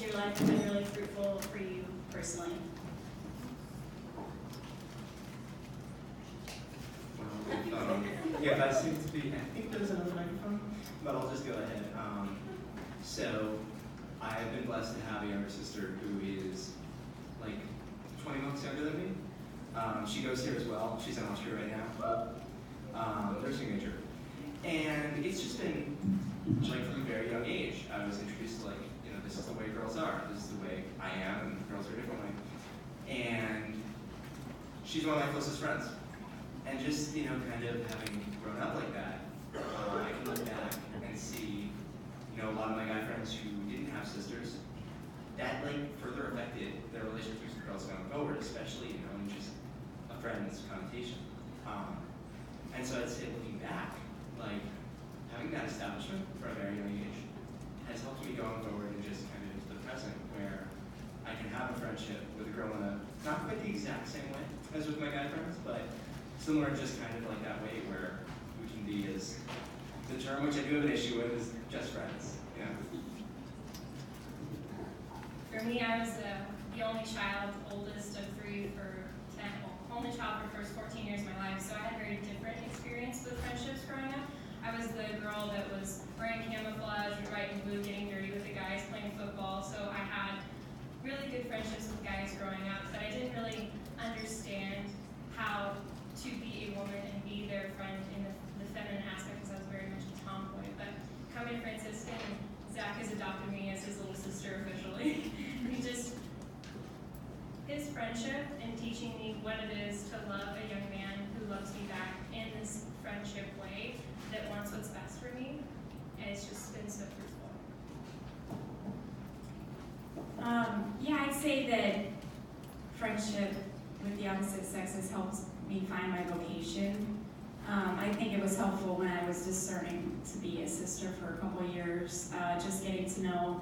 your life have been really fruitful for you personally? Yeah, that seems to be, I think there's another microphone, but I'll just go ahead. So, I've been blessed to have a younger sister who is like 20 months younger than me. She goes here as well. She's in Austria right now, nursing major. And it's just been, like, from a very young age, I was introduced to, like, this is the way girls are. This is the way I am, and girls are a different way. And she's one of my closest friends. And just, kind of having grown up like that, I can look back and see, a lot of my guy friends who didn't have sisters, that, further affected their relationships with girls going forward, especially, in just a friend's connotation. And so I'd say, looking back, having that establishment from a very young age has helped me going forward and just kind of into the present, where I can have a friendship with a girl in a, not quite the exact same way as with my guy friends, but similar, just kind of like that way where we can be, as the term which I do have an issue with is just friends. For me, I was the only child, oldest of three only child for the first 14 years of my life, so I had a very different experience with friendships growing up. I was the girl that was wearing camouflage, white and blue, getting dirty with the guys, playing football, so I had really good friendships with guys growing up, but I didn't really understand how to be a woman and be their friend in the feminine aspect, because I was very much a tomboy. But coming to Franciscan, Zach has adopted me as his little sister officially. His friendship and teaching me what it is to love a young man who loves me back in this friendship way that wants what's best for me, and it's just been so fruitful. Yeah, I'd say that friendship with the opposite sex has helped me find my vocation. I think it was helpful when I was discerning to be a sister for a couple of years, just getting to know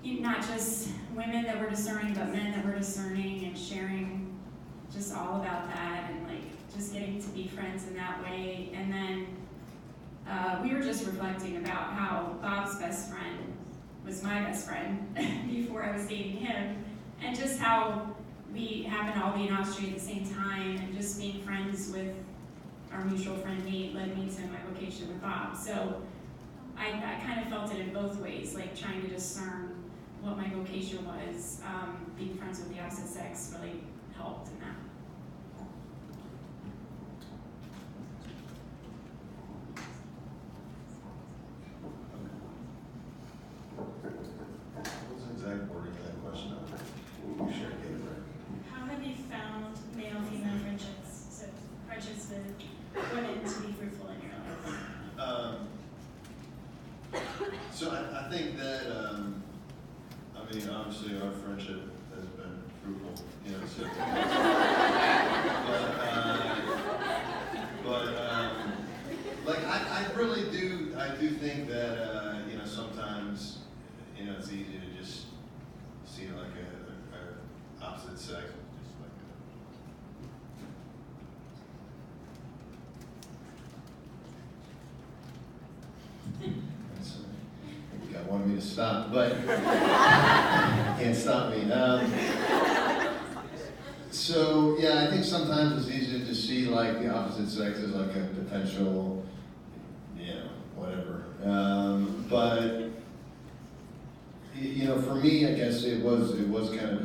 not just women that were discerning, but men that were discerning, and sharing just all about that, and just getting to be friends in that way. And then we were just reflecting about how Bob's best friend was my best friend before I was dating him, and just how we happened to all be in Austria at the same time, and just being friends with our mutual friend Nate led me to my vocation with Bob. So I kind of felt it in both ways, trying to discern what my vocation was. Being friends with the opposite sex really helped in that. What was the exact wording of that question? We should get it right. How have you found male-female friendships, so friendships with women, to be fruitful in your life? So I think that, obviously our friendship has been fruitful, so. I do think that, sometimes, it's easy to just see a opposite sex, just You guys wanted me to stop, but you can't stop me. So yeah, I think sometimes it's easy to see the opposite sex as a potential, whatever. But for me, I guess it was kind of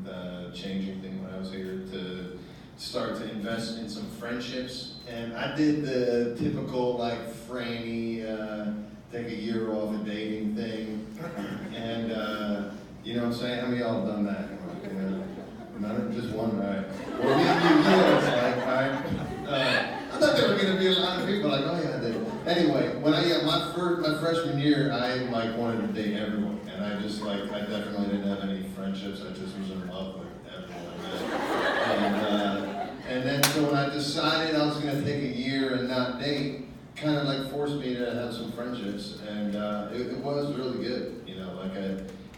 a changing thing when I was here to start to invest in some friendships, and I did the typical Franny. Take a year off a dating thing, and you know what I'm saying? How many of y'all have done that? Not just one, right? Well, me and you, I thought there were going to be a lot of people oh yeah, I did. Anyway, when my freshman year, I wanted to date everyone, and I definitely didn't have any friendships. I just was in love with everyone. And then so when I decided I was going to take a year and not date, kind of forced me to have some friendships, and it was really good,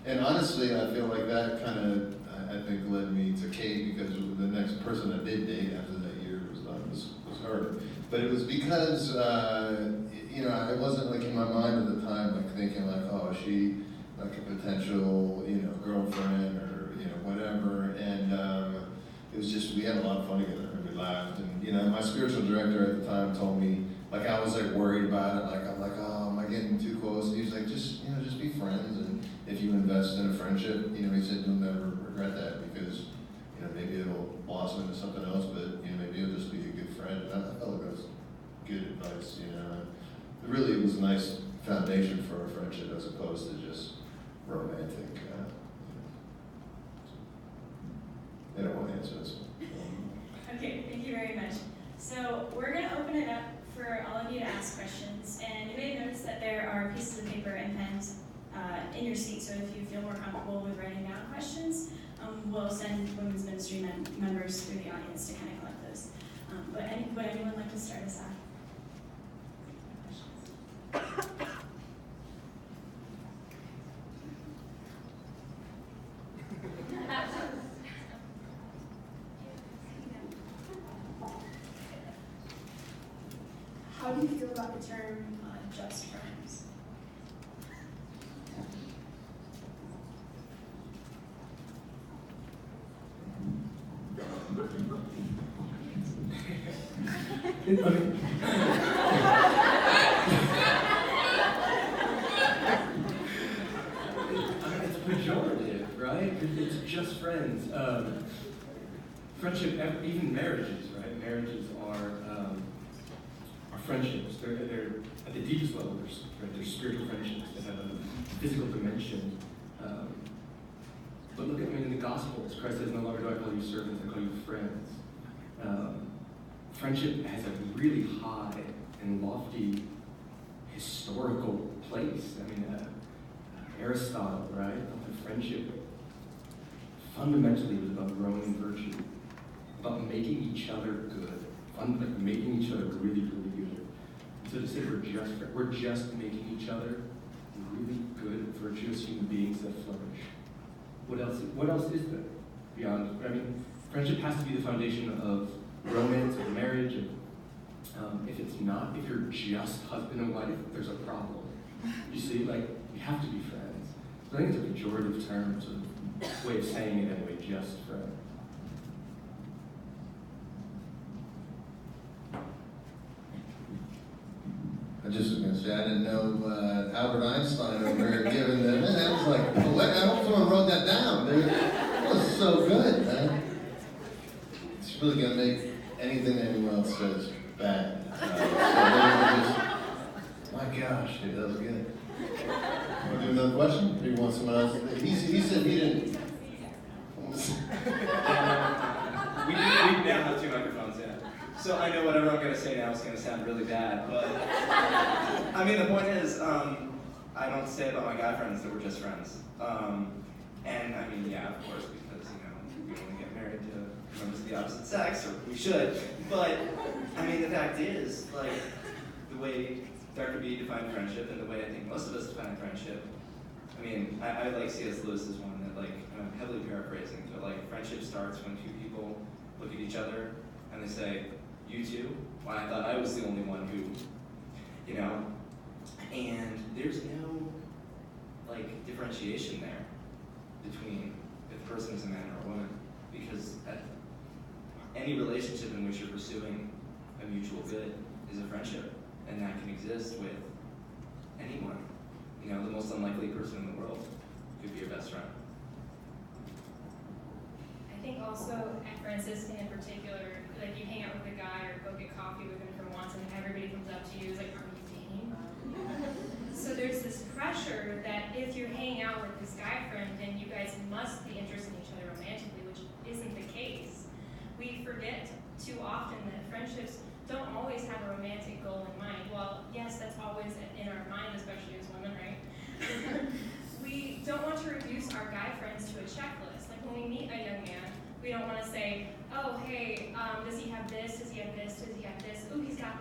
and honestly, I feel that kind of, I think, led me to Kate, because the next person I did date after that year was her. But it was because, I wasn't in my mind at the time, thinking oh, is she a potential, girlfriend or, whatever. And it was just, we had a lot of fun together and we laughed. And, my spiritual director at the time told me, like, I was like worried about it. Like, I'm like, oh, am I getting too close? And he was like, just be friends. And if you invest in a friendship, he said, you'll never regret that because, maybe it'll blossom into something else, but, maybe you'll just be a good friend. And I felt like that was good advice, Really, it was a nice foundation for a friendship as opposed to just romantic. I don't want to answer this one. Okay, thank you very much. So we're going to open it up for all of you to ask questions. And you may have noticed that there are pieces of paper and pens in your seat. So if you feel more comfortable with writing down questions, we'll send women's ministry members through the audience to kind of collect those. Would anyone like to start us off? How do you feel about the term just friends? It's pejorative, right? It's just friends. Friendship, even marriages, right? Marriages are friendships. They're at the deepest level. They're spiritual friendships that have a physical dimension. But look at in the Gospels, Christ says, "No longer do I call you servants, I call you friends." Friendship has a really high and lofty historical place. Aristotle, right? The friendship fundamentally was about growing in virtue, about making each other good, making each other really, really good. And so to say we're just making each other really good, virtuous human beings that flourish. What else is there beyond? Friendship has to be the foundation of romance, of marriage. If it's not, if you're just husband and wife, there's a problem. You see, you have to be friends. So I think it's a pejorative term, sort of way of saying it anyway, just friend. I just was going to say, I didn't know Albert Einstein over here giving them. That was like, I hope someone wrote that down, dude. That was so good, man. It's really going to make anything that anyone else says bad. My gosh, dude, that was good. Want to do another question? Or you want someone else? He said he didn't. We now have two microphones, yeah. So I know whatever I'm going to say now is going to sound really bad, but the point is, I don't say about my guy friends that we're just friends. Yeah, of course, because, we only get married to members of the opposite sex, or we should. But, the fact is, the way Dr. B defined friendship and the way I think most of us define friendship, I like C.S. Lewis's one that, I'm heavily paraphrasing, but, friendship starts when two people look at each other and they say, "You too?" Well, I thought I was the only one who, and there's no, differentiation there between if the person is a man or a woman, because any relationship in which you're pursuing a mutual good is a friendship, and that can exist with anyone. The most unlikely person in the world could be your best friend. I think also at Franciscan in particular, you hang out with a guy or go get coffee with him from once and everybody comes up to you and is like, "Are you dating?" So there's this pressure that if you're hanging out with this guy friend, then you guys must be interested in each other romantically, which isn't the case. We forget too often that friendships don't always have a romantic goal in mind. Well, yes, that's always in our mind, especially as women, right? We don't want to reduce our guy friends to a checklist. When we meet a young man, we don't want to say, "Oh, hey, does he have this? Does he have this? Does he have this? Ooh, he's got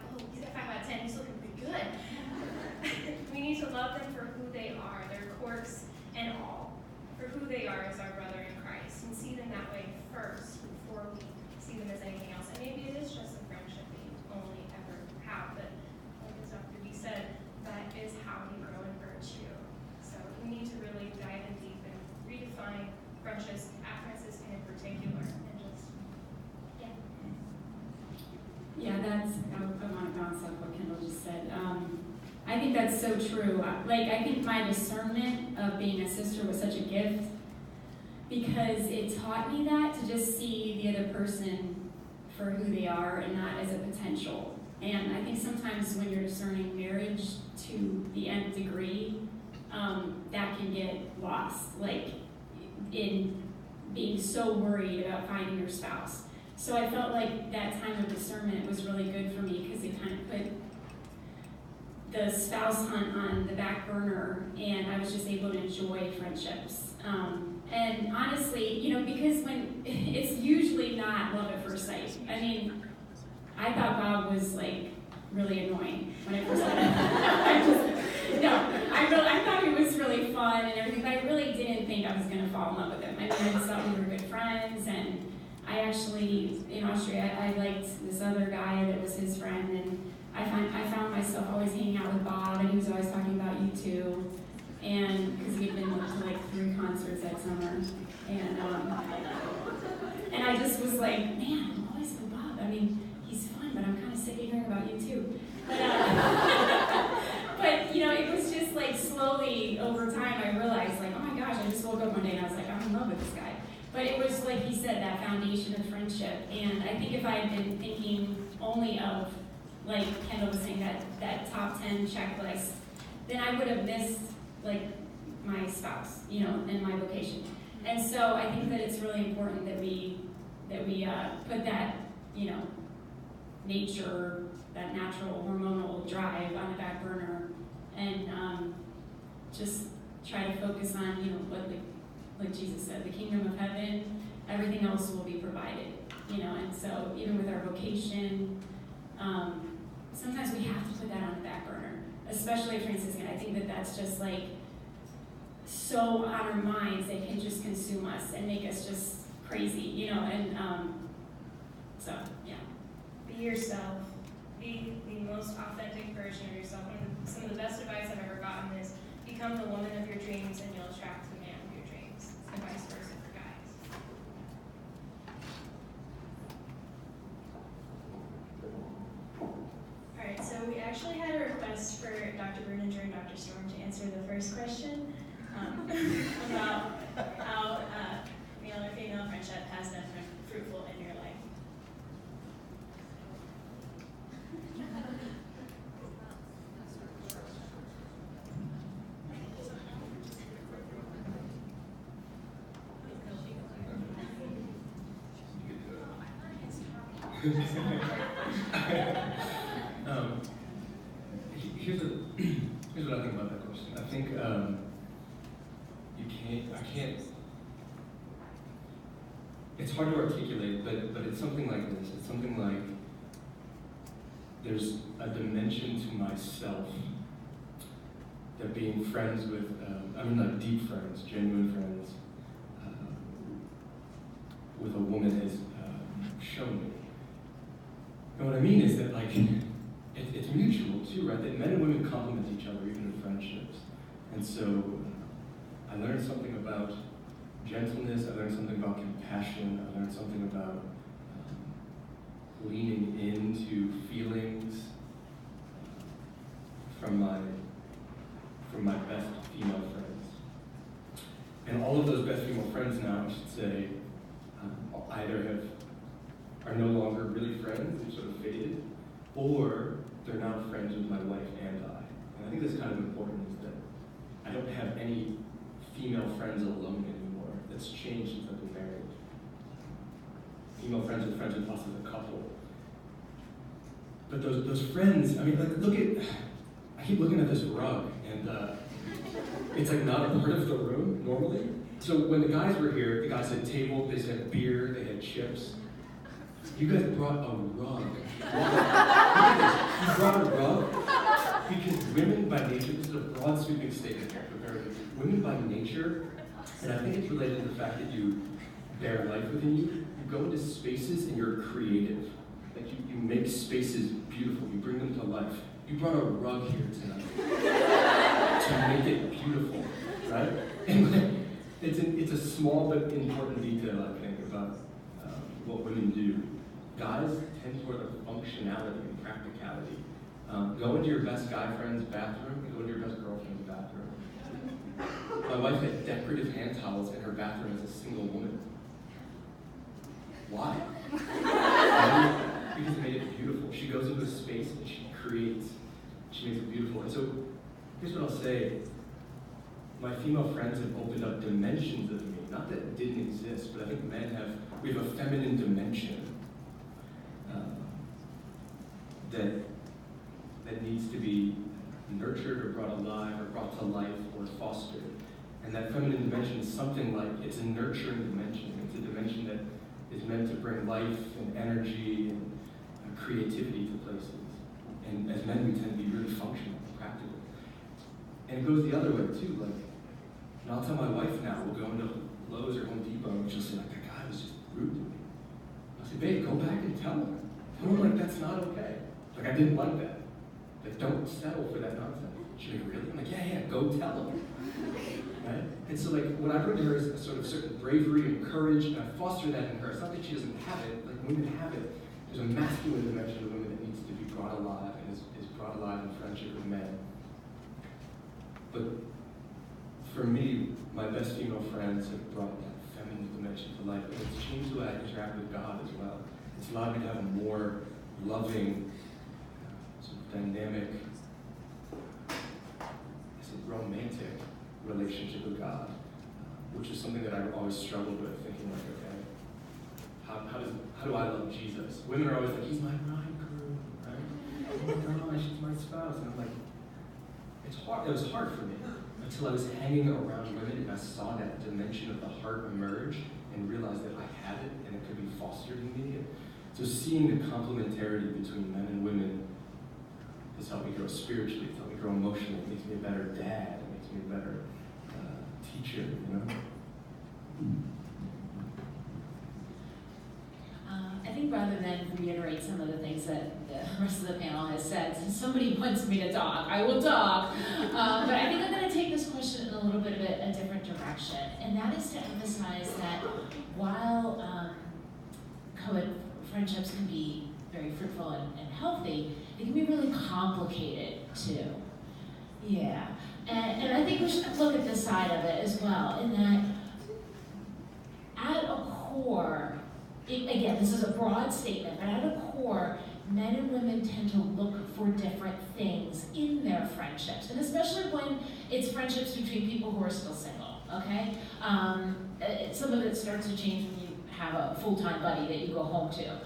5 out of 10. He's looking pretty good." We need to love them for who they are, their quirks and all, for who they are as our brother in Christ, and see them that way first before we see them as anything else. And maybe it is just a friendship we only ever have, but like as Dr. B said, that is how we grow in virtue. So we need to really dive in deep and read so true. Like, I think my discernment of being a sister was such a gift because it taught me that, to just see the other person for who they are and not as a potential. And I think sometimes when you're discerning marriage to the nth degree, that can get lost, like in being so worried about finding your spouse. So I felt like that time of discernment was really good for me because it kind of put the spouse hunt on the back burner, and I was just able to enjoy friendships. And honestly, you know, because when it's usually not love at first sight. I mean, I thought Bob was like really annoying when I first met him. I thought he was really fun and everything, but I really didn't think I was going to fall in love with him. I mean, I just thought we were good friends, and I actually, in Austria, I liked this other guy that was his friend, and I found myself always hanging out with Bob, and he was always talking about U2, and because we'd been to like 3 concerts that summer, and I just was like, man, I'm always with Bob. I mean, he's fun, but I'm kind of sick of hearing about U2. But you know, it was just like slowly over time I realized, like, oh my gosh, I just woke up one day and I was like, I'm in love with this guy. But it was like he said, that foundation of friendship. And I think if I had been thinking only of, like Kendal was saying, that top 10 checklist, then I would have missed like my spouse, you know, and my vocation. And so I think that it's really important that we put that, you know, nature, that natural hormonal drive on the back burner, and just try to focus on, you know, what like Jesus said, the kingdom of heaven, everything else will be provided, you know. And so even with our vocation, sometimes we have to put that on the back burner, especially at Franciscan. I think that that's just like so on our minds, they can just consume us and make us just crazy, you know. And so yeah. Be yourself. Be the most authentic version of yourself. And some of the best advice I've ever gotten is become the woman of your dreams and you'll attract the man of your dreams. And vice versa for guys. Alright, so we actually had a request for Dr. Breuninger and Dr. Storm to answer the first question about how male or female friendship has been fruitful in your life. Here's what I think about that question. I think I can't. It's hard to articulate, but it's something like this. It's something like there's a dimension to myself that being friends with, like deep friends, genuine friends, with a woman has shown me. And what I mean is that, like, it's mutual too, right? That men and women complement each other, even in friendships. And so I learned something about gentleness, I learned something about compassion, I learned something about leaning into feelings from my best female friends. And all of those best female friends now, I should say, either are no longer really friends, they've sort of faded, or they're now friends with my wife and I. And I think that's kind of important, is that I don't have any female friends alone anymore. That's changed since I've been married. Female friends are friends with us as a couple. But those friends, I mean, like, I keep looking at this rug, and it's like not a part of the room normally. So when the guys were here, the guys had table, they had beer, they had chips. You guys brought a rug. You brought a rug because women by nature, this is a broad sweeping statement here, but women by nature, and I think it's related to the fact that you bear life within you, you go into spaces and you're creative. Like you make spaces beautiful, you bring them to life. You brought a rug here tonight to make it beautiful, right? And it's a small but important detail, I think, about what women do. Guys tend toward the functionality and practicality. Go into your best guy friend's bathroom and go into your best girlfriend's bathroom. My wife had decorative hand towels in her bathroom as a single woman. Why? Because it made it beautiful. She goes into a space and she creates. She makes it beautiful. And so, here's what I'll say. My female friends have opened up dimensions of me. Not that it didn't exist, but I think we have a feminine dimension that needs to be nurtured or brought alive or brought to life or fostered. And that feminine dimension is something like, it's a nurturing dimension. It's a dimension that is meant to bring life and energy and creativity to places. And as men, we tend to be really functional and practical. And it goes the other way too. Like, and I'll tell my wife now, we'll go into Lowe's or Home Depot and she'll say, like, that guy was just rude to me. I'll say, babe, go back and tell her. Tell her, like, that's not okay. Like, I didn't like that. Like, don't settle for that nonsense. She'll be, really? I'm like, yeah, go tell her. Right? And so, like, what I bring to her is a sort of certain bravery and courage, and I foster that in her. It's not that she doesn't have it. Like, women have it. There's a masculine dimension of women that needs to be brought alive and is brought alive in friendship with men. But for me, my best female friends have brought that feminine dimension to life, and it's changed the way I interact with God as well. It's allowed me to have a more loving, sort of dynamic, romantic relationship with God, which is something that I always struggled with, thinking like, okay, how do I love Jesus? Women are always like, he's my bridegroom, right? Oh my gosh, she's my spouse. And I'm like, it's hard. It was hard for me until I was hanging around women and I saw that dimension of the heart emerge and realized that I had it and it could be fostered in me. And so seeing the complementarity between men and women has helped me grow spiritually, it's helped me grow emotionally, it makes me a better dad, it makes me a better teacher, you know? I think rather than reiterate some of the things that the rest of the panel has said, since somebody wants me to talk, I will talk. But I think I'm going to take this question in a little bit of a different direction, and that is to emphasize that while co-ed friendships can be very fruitful and healthy, it can be really complicated too. Yeah, and I think we should look at this side of it as well, in that at a core, again, this is a broad statement, but at a core, men and women tend to look for different things in their friendships, and especially when it's friendships between people who are still single, okay? Some of it starts to change when you have a full-time buddy that you go home to.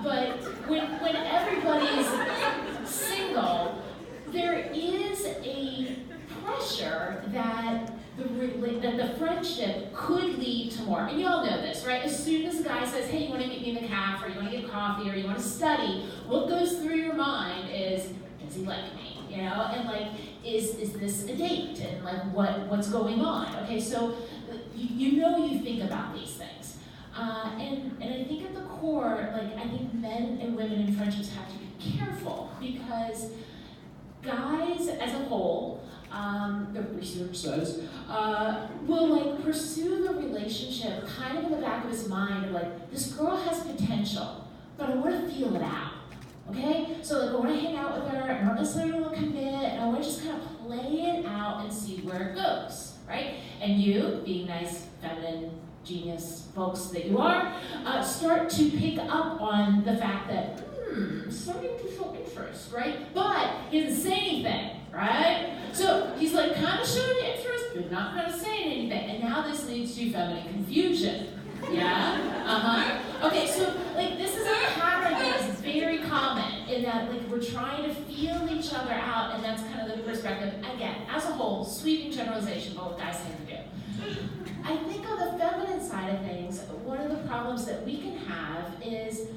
But when everybody's single, there is a pressure that the friendship could lead to more. And you all know this, right? As soon as a guy says, hey, you want to meet me in the cafe, or you want to get coffee, or you want to study, what goes through your mind is, does he like me? You know, and like, is this a date? And like, what's going on? Okay, so you think about these things. And I think at the core, like, I think men and women in friendships have to be careful, because guys as a whole, the research says, will like pursue the relationship kind of in the back of his mind of like, this girl has potential, but I want to feel it out, okay? So like, I want to hang out with her, I don't necessarily want to commit, and I want to just kind of play it out and see where it goes, right? And you, being nice, feminine, genius folks that you are, start to pick up on the fact that, starting to show interest, right? But he doesn't say anything, right? So he's like kind of showing interest, but not kind of saying anything. And now this leads to feminine confusion. Yeah? Okay, so like this is a pattern that is very common in that like we're trying to feel each other out, and that's kind of the perspective, again, as a whole, sweeping generalization, but what guys tend to do. I think on the feminine side of things, one of the problems that we can have is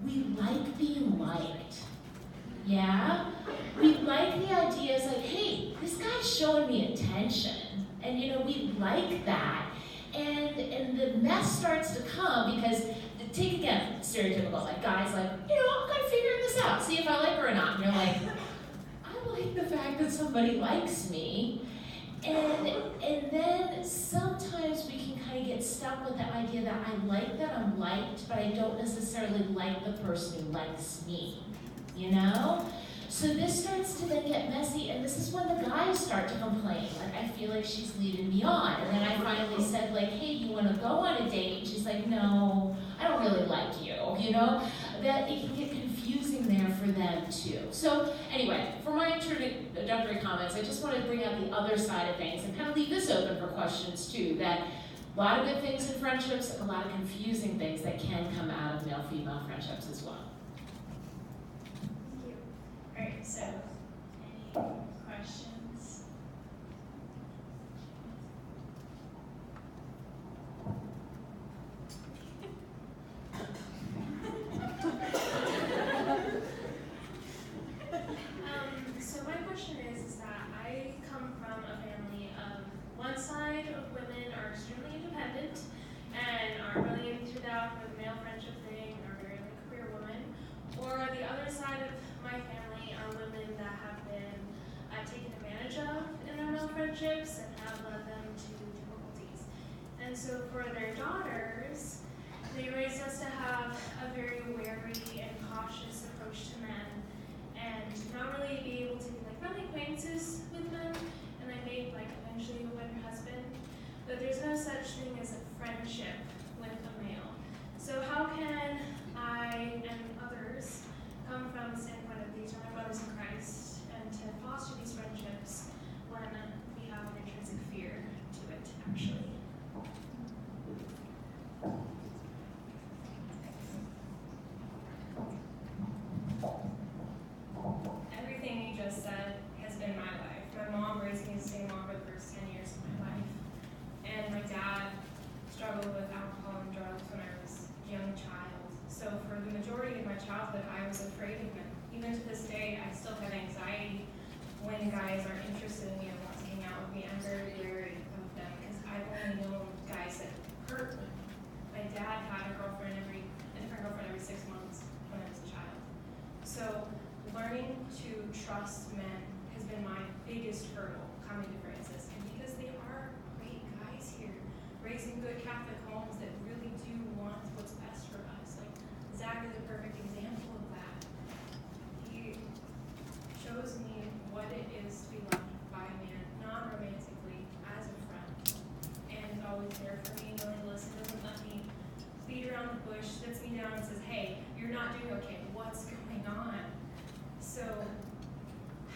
we like being liked. Yeah? We like the idea, it's like, hey, this guy's showing me attention. And you know, we like that. And the mess starts to come because, take again, stereotypical, like guys like, you know, I'm kind of figuring this out, see if I like her or not. And you're like, I like the fact that somebody likes me. And then sometimes we can kind of get stuck with the idea that I like that I'm liked, but I don't necessarily like the person who likes me, you know? So this starts to then get messy, and this is when the guys start to complain. Like, I feel like she's leading me on. And then I finally said, like, hey, you want to go on a date? And she's like, no, I don't really like you, you know? That it can get confusing there for them too. So anyway, for my introductory comments, I just want to bring out the other side of things and kind of leave this open for questions too, that a lot of good things in friendships, a lot of confusing things that can come out of male-female friendships as well. Thank you. All right, so any questions? So my question is that I come from a family of one side of women are extremely independent and aren't really entered out for the male friendship thing or very like career woman, or the other side of my family are women that have been taken advantage of in their male friendships and have led them to difficulties. And so for their daughters, they raised us to have a very wary and cautious approach to men and not really be able to be like friendly acquaintances with men, and I made like eventually a better husband. But there's no such thing as a friendship with a male. So how can I and others come from the standpoint of these are my brothers in Christ and to foster these friendships when we have an intrinsic fear to it actually? Everything you just said has been my life. My mom raised me as a single mom for the first 10 years of my life. And my dad struggled with alcohol and drugs when I was a young child. So for the majority of my childhood, I was afraid of men. Even to this day, I still have anxiety when guys are interested in me and want to hang out with me. I'm very wary of them because I've only known guys that hurt me. My dad had a different girlfriend every 6 months when I was a child. So learning to trust men has been my biggest hurdle coming to Francis. And because they are great guys here, raising good Catholic homes that really do want what's best for us. Like Zach is a perfect example of that. He shows me what it is to be loved by a man, non-romantically, as a friend. And is always there for me, willing to listen, doesn't let me beat around the bush, sits me down and says, hey, you're not doing okay, what's going on? So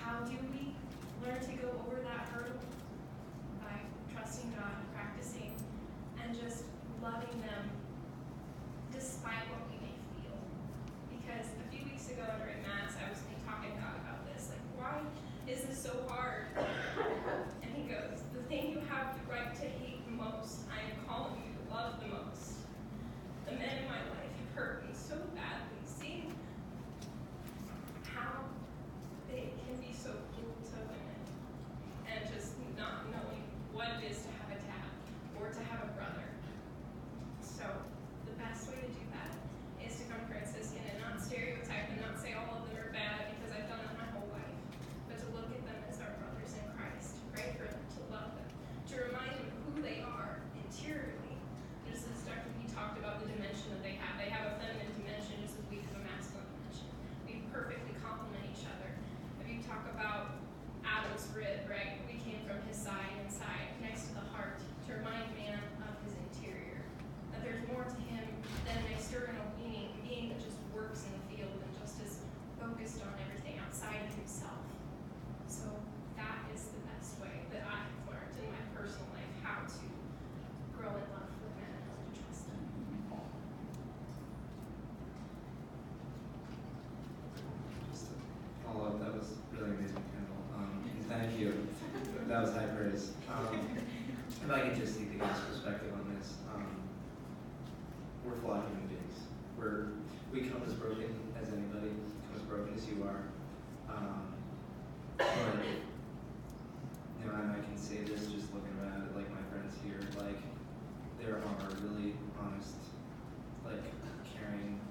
how do we learn to go over that hurdle? By trusting God, practicing, and just loving them despite what we may feel. Because a few weeks ago during Mass, I was talking to God about this, like, why is this so hard? And he goes, the thing you have the right to hate the most, I am calling you to love the most. The men in my life have hurt me so badly, seeing how they can be so cruel to women and just not knowing what it is to have a dad or to have a brother. So the best way to do that is to come Franciscan and not stereotype and not say all of them are bad because I've done it my whole life, but to look at them as our brothers in Christ, to pray for them, to love them, to remind them who they are interiorly. Just as Dr. B talked about the dimension that they have. They have a feminine dimension just as we have a masculine dimension. We perfectly complement each other. If you talk about Adam's rib, right? We came from his side inside, next to the heart, to remind man of his interior. That there's more to him than an external being that just works in the field and just is focused on everything outside of himself. So that is the best way that I have learned in my personal life how to grow in love with men and how to trust them. Just to follow up, that was really amazing, Kendall. And thank you. That was high praise. If I could just take the guy's perspective on this, we're flawed human beings. We come as broken as anybody, come as broken as you are. But, and I can say this just looking around at like my friends here, like there are really honest, like caring,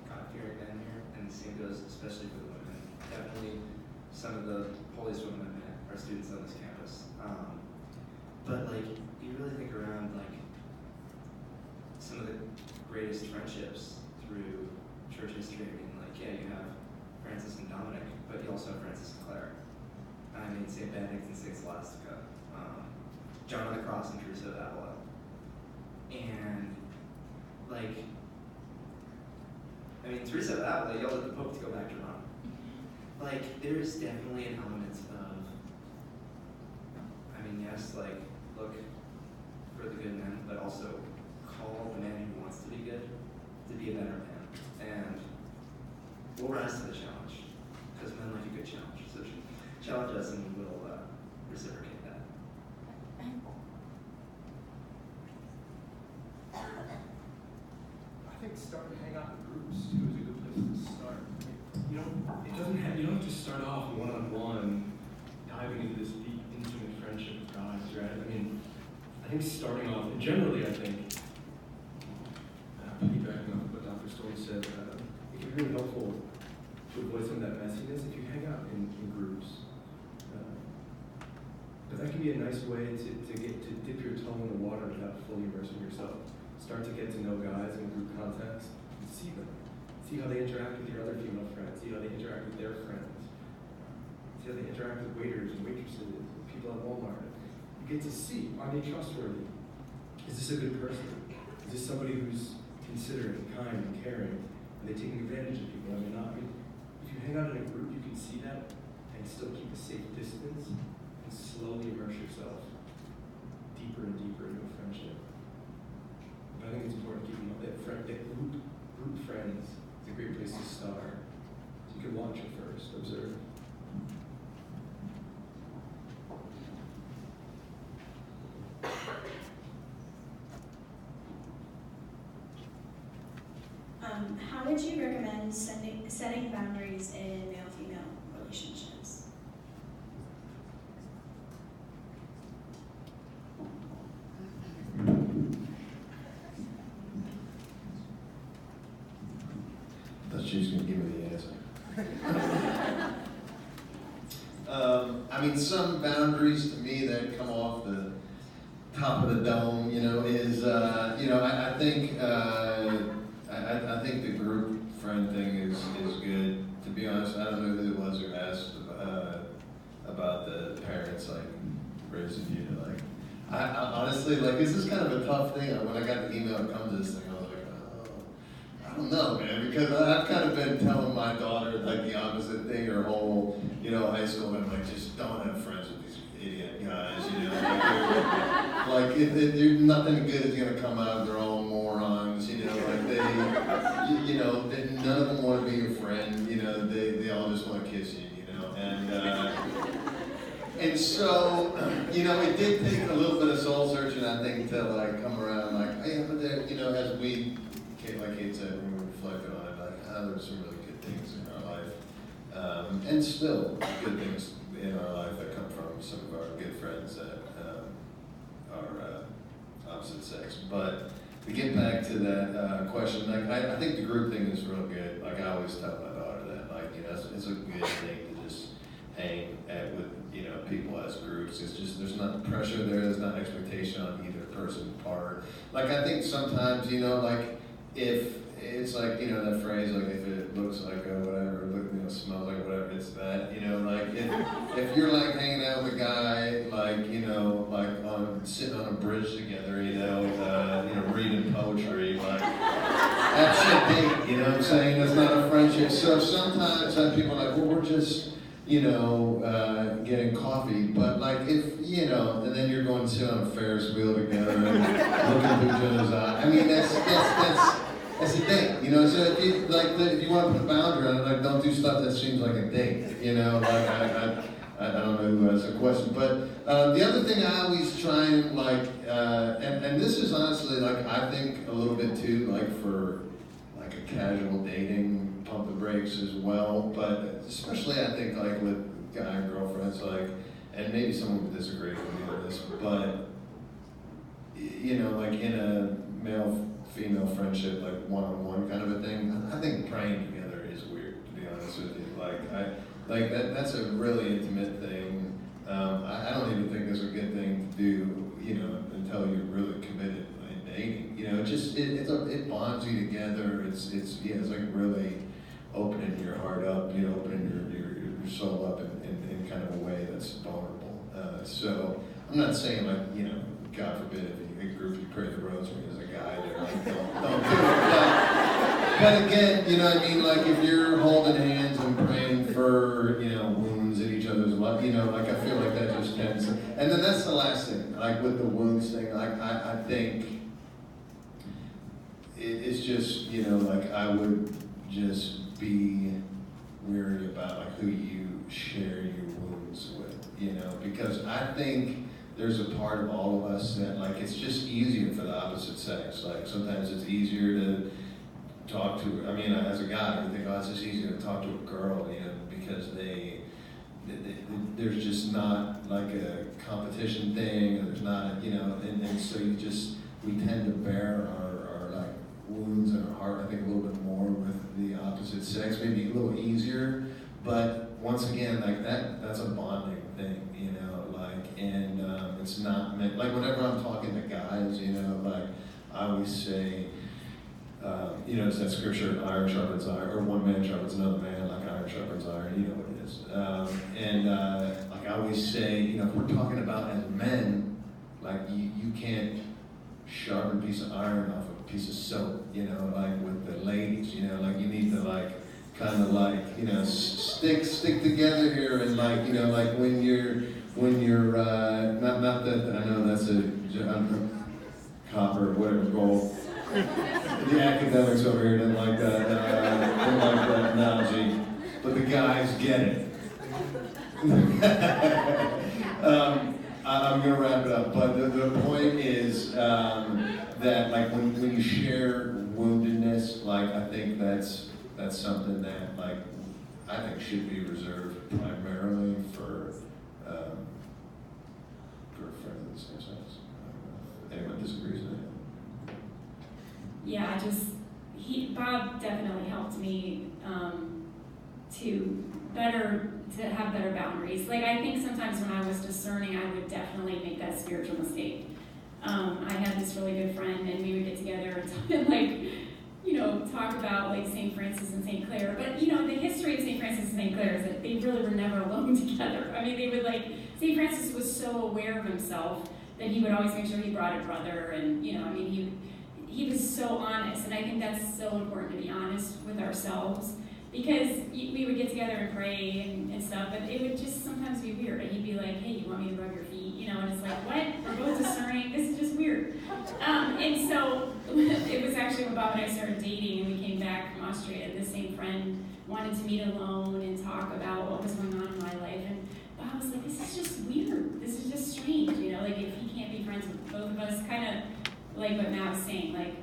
God-fearing men here, and the same goes especially for the women. Definitely some of the holiest women I've met are students on this campus. But like, you really think around like some of the greatest friendships through church history. I mean, like, yeah, you have Francis and Dominic, but you also have Francis and Claire. I mean, St. Benedict and St. Scholastica, John of the Cross and Teresa of Avila. And, like, I mean, Teresa of Avila yelled at the Pope to go back to Rome. Like, there's definitely an element of, I mean, yes, like, look for the good men, but also call the man who wants to be good to be a better man. And we'll rise to the challenge, because men like a good challenge. So challenge us and we'll reciprocate that. I think starting to hang out in groups too is a good place to start. You know, you don't have to start off one-on-one, diving into this deep, intimate friendship with guys, right? I mean, I think starting off, and generally I think, piggybacking off what Dr. Stone said, it can be really helpful to avoid some of that messiness if you hang out in groups. But that can be a nice way to dip your toe in the water without fully immersing yourself. Start to get to know guys in a group context and see them. See how they interact with your other female friends. See how they interact with their friends. See how they interact with waiters and waitresses, and people at Walmart. You get to see, are they trustworthy? Is this a good person? Is this somebody who's considerate, kind, and caring? Are they taking advantage of people? Are they not? I mean, if you hang out in a group, you can see that and still keep a safe distance and slowly immerse yourself deeper and deeper into a friendship. But I think it's important to keep that group friends is a great place to start. So you can watch it first, observe. How would you recommend setting boundaries in male-female relationships? I thought she was going to give me the answer. I mean, some boundaries to me that come off the top of the dome, is, I think I think the group friend thing is good. To be honest, I don't know who it was who asked about the parents, like, raising you. Like, I honestly, like, this is kind of a tough thing. When I got the email to come to this thing, I was like, oh, I don't know, man, because I've kind of been telling my daughter, like, the opposite thing her whole, high school, and I'm like, just don't have friends with these idiot guys, like, nothing good is gonna come out of their own morons, like they, none of them want to be your friend, they all just want to kiss you, and so, it did take a little bit of soul searching, I think, to like come around, like, hey, but there, as we, like Kate said, when we reflected on it, like, there's some really good things in our life, and still good things in our life that come from some of our good friends that are opposite sex. But to get back to that question, like, I think the group thing is real good. Like, I always tell my daughter that, like, it's a good thing to just hang with, people as groups. It's just, there's not pressure there, there's not expectation on either person's part. Like, I think sometimes, like, if it's like, that phrase, like, if it looks like a whatever, smells like whatever, it's that, like, if you're, like, hanging out with a guy, like, like, sitting on a bridge together, reading poetry, like, that's a date, you know what I'm saying? That's not a friendship. So sometimes people are like, well, we're just, getting coffee, but like if, and then you're going to sit on a Ferris wheel together and looking through each other's eye. I mean, that's a date, so if you, if you want to put a boundary on it, like, don't do stuff that seems like a date, like, I don't know who has a question, but the other thing I always try and like, and this is honestly, like, I think a little bit too, like, for like a casual dating, pump the brakes as well, but especially I think like with guy and girlfriends, like, and maybe someone would disagree with me on this, but like in a male-female friendship, like one-on-one kind of a thing, I think praying together is weird, to be honest with you. That's a really intimate thing. I don't even think it's a good thing to do, until you're really committed in dating. It bonds you together. It's like really opening your heart up, you know, opening your soul up in kind of a way that's vulnerable. So I'm not saying like, you know, God forbid if you group you pray the rosary as a guy there, like don't do it. But again, you know what I mean, like if you're holding hands and praying for, you know, wounds in each other's life, you know, like I feel like that just tends to, and then that's the last thing, like with the wounds thing, like I think it's just, you know, like I would just be weary about like who you share your wounds with, you know, because I think there's a part of all of us that like it's just easier for the opposite sex. Like sometimes it's easier to talk to, I mean, as a guy, you think, oh, it's just easier to talk to a girl, you know, because there's just not like a competition thing, or there's not, you know, and so we tend to bear our like wounds in our heart, I think a little bit more with the opposite sex, maybe a little easier, but once again, like that's a bonding thing, you know, like, and it's not meant, like whenever I'm talking to guys, you know, like I always say, you know, it's that scripture, iron sharpens iron, or one man sharpens another man, like iron sharpens iron, you know what it is. Like I always say, you know, if we're talking about as men, like you can't sharpen a piece of iron off a piece of soap, you know, like with the ladies, you know, like you need to like, kind of like, you know, stick together here, and like, you know, like when you're not that I know that's a copper, whatever, gold. The academics over here didn't like that analogy, but the guys get it. I'm gonna wrap it up, but the point is that like when you share woundedness, like I think that's something that like I think should be reserved primarily for friends of the same sex. Anyone disagrees with that? Yeah, Bob definitely helped me to have better boundaries. Like I think sometimes when I was discerning, I would definitely make that spiritual mistake. I had this really good friend, and we would get together and like, you know, talk about like St. Francis and St. Clare. But you know, the history of St. Francis and St. Clare is that they really were never alone together. I mean, they would like, St. Francis was so aware of himself that he would always make sure he brought a brother, and you know, I mean, he was so honest, and I think that's so important to be honest with ourselves, because we would get together and pray and stuff, but it would just sometimes be weird. And he'd be like, hey, you want me to rub your feet? You know, and it's like, what? We're both discerning. This is just weird. And so it was actually when Bob and I started dating and we came back from Austria, the same friend wanted to meet alone and talk about what was going on in my life. And Bob was like, this is just weird. This is just strange. You know, like if he can't be friends with both of us, kind of like what Matt was saying, like,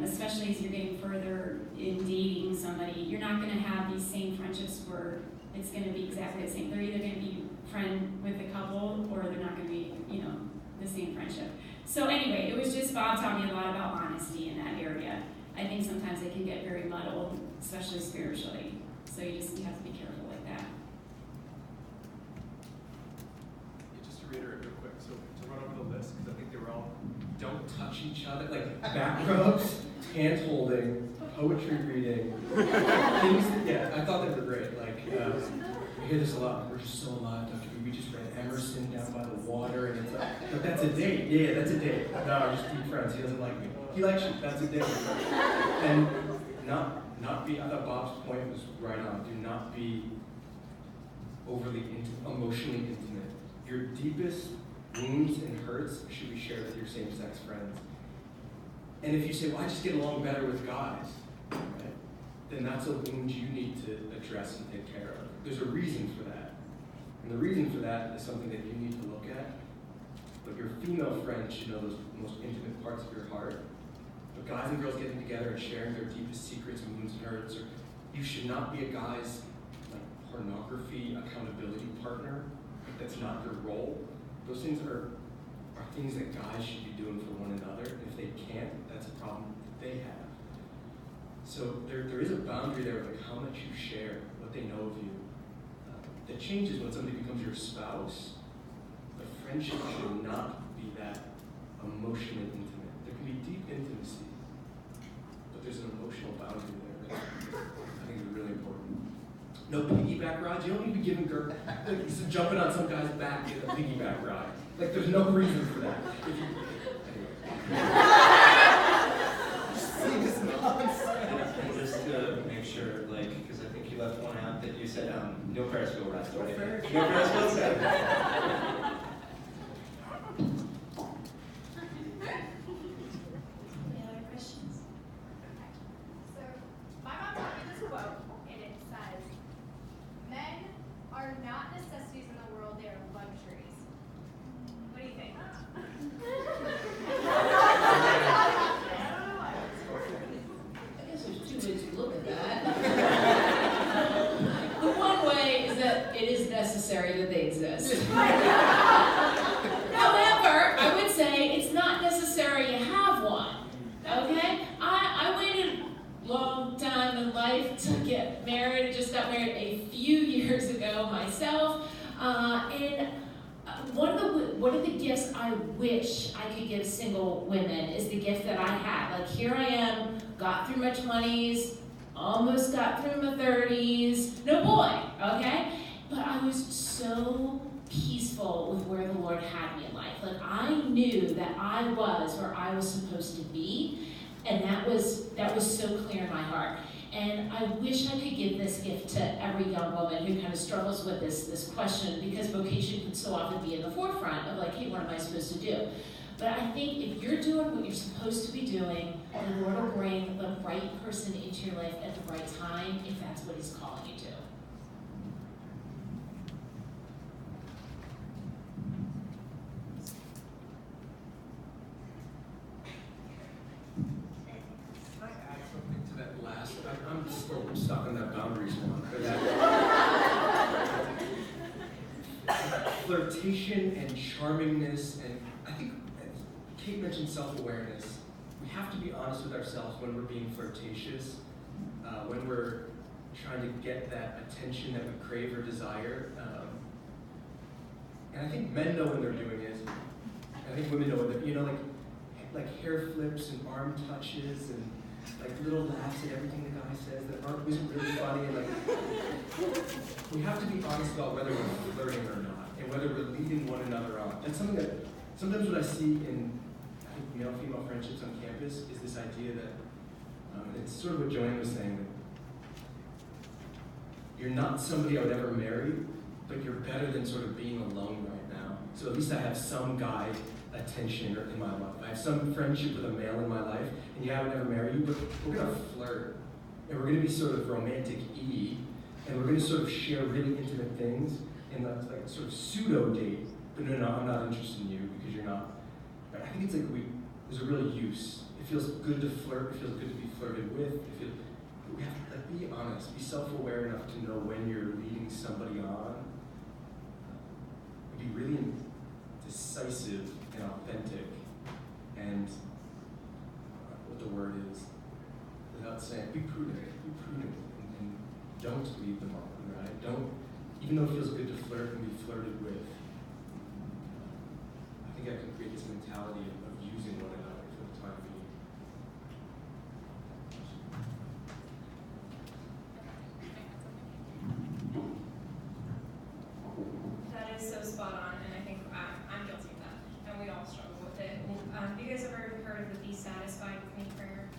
especially as you're getting further in dating somebody, you're not going to have these same friendships where it's going to be exactly the same. They're either going to be friend with the couple, or they're not going to be, you know, the same friendship. So anyway, it was just Bob taught me a lot about honesty in that area. I think sometimes it can get very muddled, especially spiritually. So you have to be careful like that. Just to reiterate real quick, so to run over the list, because I think they were all, don't touch each other, like back rubs, hand holding, poetry reading, things, yeah, I thought they were great. Like, we hear this a lot, we're just so alive, Dr. B, we just read Emerson down by the water, and it's like, but that's a date, yeah, that's a date. No, I'm just deep friends, he doesn't like me. He likes you, that's a date. And not be, I thought Bob's point was right on, do not be overly emotionally intimate. Your deepest wounds and hurts should be shared with your same-sex friends. And if you say, well, I just get along better with guys, right? Then that's a wound you need to address and take care of. There's a reason for that. And the reason for that is something that you need to look at. But your female friends should know those most intimate parts of your heart. But guys and girls getting together and sharing their deepest secrets and wounds and hurts, or you should not be a guy's like pornography accountability partner. That's not your role. Those things are things that guys should be doing for one another. If they can't, that's a problem that they have. So there is a boundary there of like how much you share, what they know of you. That changes when somebody becomes your spouse. The friendship should not be that emotionally intimate. There can be deep intimacy, but there's an emotional boundary there that I think is really No piggyback rides. You don't need to be giving girl like, jumping on some guy's back in a piggyback ride. Like there's no reason for that. Just to make sure, like, because I think you left one out that you said no Ferris wheel rides, right? No Ferris wheels. Any other questions? So, my mom taught me this quote, and it says, "Men are not necessities in the world, they are luxuries." What do you think? I guess there's two ways to look at that. The one way is that it is necessary that they exist. However, I would say it's not necessary you have one. Okay? I waited a long time in life to get married. I just got married a few years ago myself. And one of the gifts I wish I could give single women is the gift that I had. Like here I am, got through my 20s, almost got through my 30s, no boy, okay? But I was so peaceful with where the Lord had me in life. Like I knew that I was where I was supposed to be, and that was so clear in my heart. And I wish I could give this gift to every young woman who kind of struggles with this question, because vocation can so often be in the forefront of like, hey, what am I supposed to do? But I think if you're doing what you're supposed to be doing, the Lord will bring the right person into your life at the right time, if that's what He's calling you to. Can I add something to that last? I'm still stuck on that boundaries one. Flirtation and charmingness, and I think Kate mentioned self-awareness. We have to be honest with ourselves when we're being flirtatious, when we're trying to get that attention that we crave or desire. And I think men know when they're doing it. I think women know when they're, like hair flips and arm touches and like little laughs at everything the guy says that isn't really funny. And like, we have to be honest about whether we're flirting or not, and whether we're leading one another on. That's something that sometimes what I see in male-female friendships on campus is this idea that it's sort of what Joanne was saying, that you're not somebody I would ever marry, but you're better than sort of being alone right now. So at least I have some guy attention in my life. I have some friendship with a male in my life, and yeah, I would never marry you, but we're gonna flirt, and we're gonna be sort of romantic-y, and we're gonna sort of share really intimate things, and like sort of pseudo-date, but no, I'm not interested in you because you're not. But I think it's like there's a real use. It feels good to flirt, it feels good to be flirted with, we have to be honest, be self-aware enough to know when you're leading somebody on, be really decisive and authentic, and what the word is, without saying, be prudent, and don't lead them on, right? Don't, even though it feels good to flirt and be flirted with, I think I can create this mentality of using one another for the time being. That is so spot on, and I think I'm guilty of that, and we all struggle with it. Have you guys ever heard of the Be Satisfied with Me prayer?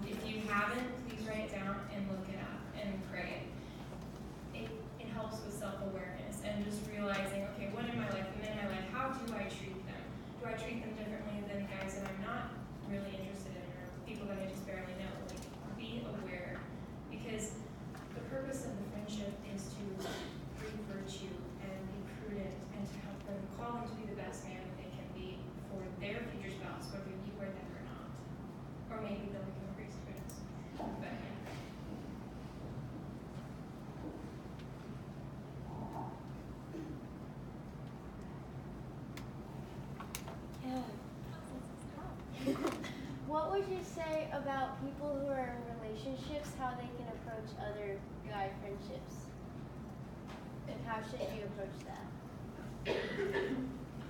If you haven't, please write it down and look it up and pray it. It helps with self-awareness and just realizing, okay, what in my life, the men in my life, how do I treat them? Do I treat them differently than guys that I'm not really interested in, or people that I just barely know? Like, be aware, because the purpose of the friendship is to bring virtue and be prudent and to help them, call them to be the best man that they can be for their future spouse, whether you were them or not. Or maybe they'll become a priest, who knows. But yeah. What would you say about people who are in relationships, how they can approach other guy friendships? And how should you approach that?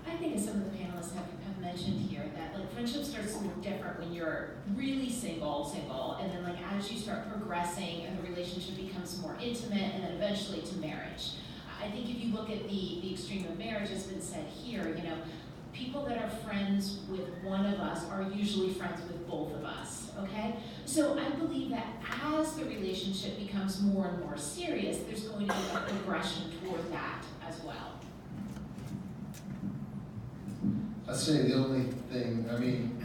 I think as some of the panelists have mentioned here, that like friendship starts to look different when you're really single, and then like as you start progressing and the relationship becomes more intimate, and then eventually to marriage. I think if you look at the extreme of marriage, has been said here, you know, people that are friends with one of us are usually friends with both of us, okay? So I believe that as the relationship becomes more and more serious, there's going to be a progression toward that as well. I'd say the only thing, I mean,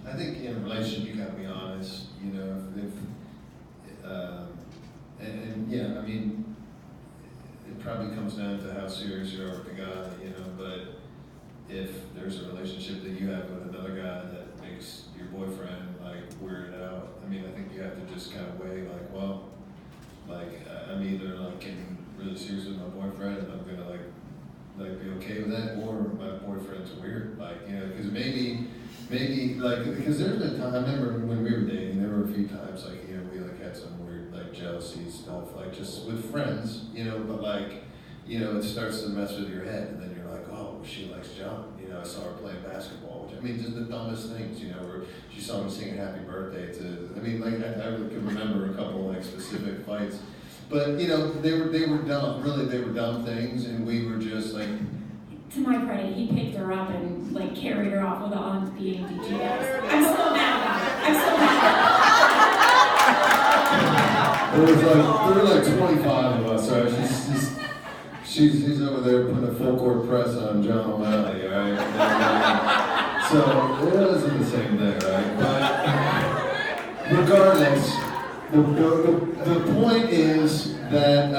I think in a relationship you gotta be honest, you know, yeah, I mean, it probably comes down to how serious you are with the guy, you know, but if there's a relationship that you have with another guy that makes your boyfriend like weirded out, I mean, I think you have to just kind of weigh like, well, like I'm either like getting really serious with my boyfriend and I'm gonna like be okay with that, or my boyfriend's weird, like, you know, because maybe like, because there's been time, I remember when we were dating, there were a few times like, you know, we like had some weird like jealousy stuff, like just with friends, you know, but like, you know, it starts to mess with your head, and then you're like, oh, she likes John, you know, I saw her playing basketball, which, I mean, just the dumbest things, you know, or she saw me singing happy birthday to, I mean, like, I can remember a couple like specific fights. But, you know, they were dumb, really, they were dumb things, and we were just like... To my credit, he picked her up and, like, carried her off with on being DGS. I'm still mad about it. I'm still mad. There were like 25 of us, right? She's over there putting a full court press on John O'Malley, right? And, so, it wasn't the same thing, right? But regardless... The point is that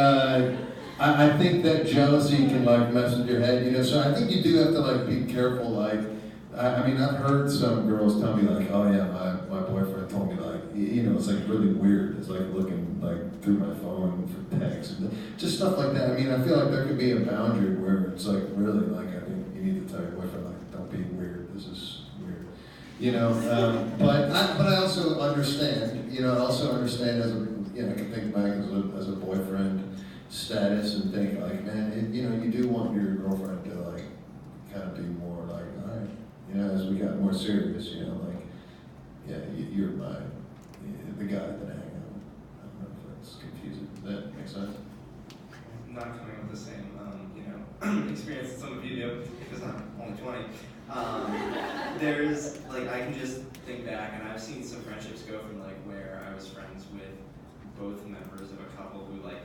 I think that jealousy can like mess with your head, you know. So I think you do have to like be careful. Like, I mean, I've heard some girls tell me like, oh yeah, my boyfriend told me like, you know, it's like really weird. It's like looking like through my phone for texts and just stuff like that. I mean, I feel like there could be a boundary where it's like really like, I think you need to tell your boyfriend like, don't be weird. This is weird. You know, but I also understand, you know, as a, you know, I can think back as a boyfriend status and think like, man, you know, you do want your girlfriend to like, kind of be more like, all right, you know, as we got more serious, you know, like, yeah, you're the guy that I hang out with. I don't know if that's confusing. Does that make sense? I'm not coming with the same, you know, experience that some of you do, because I'm only 20. There's, like, I can just think back, and I've seen some friendships go from, like, where I was friends with both members of a couple who, like,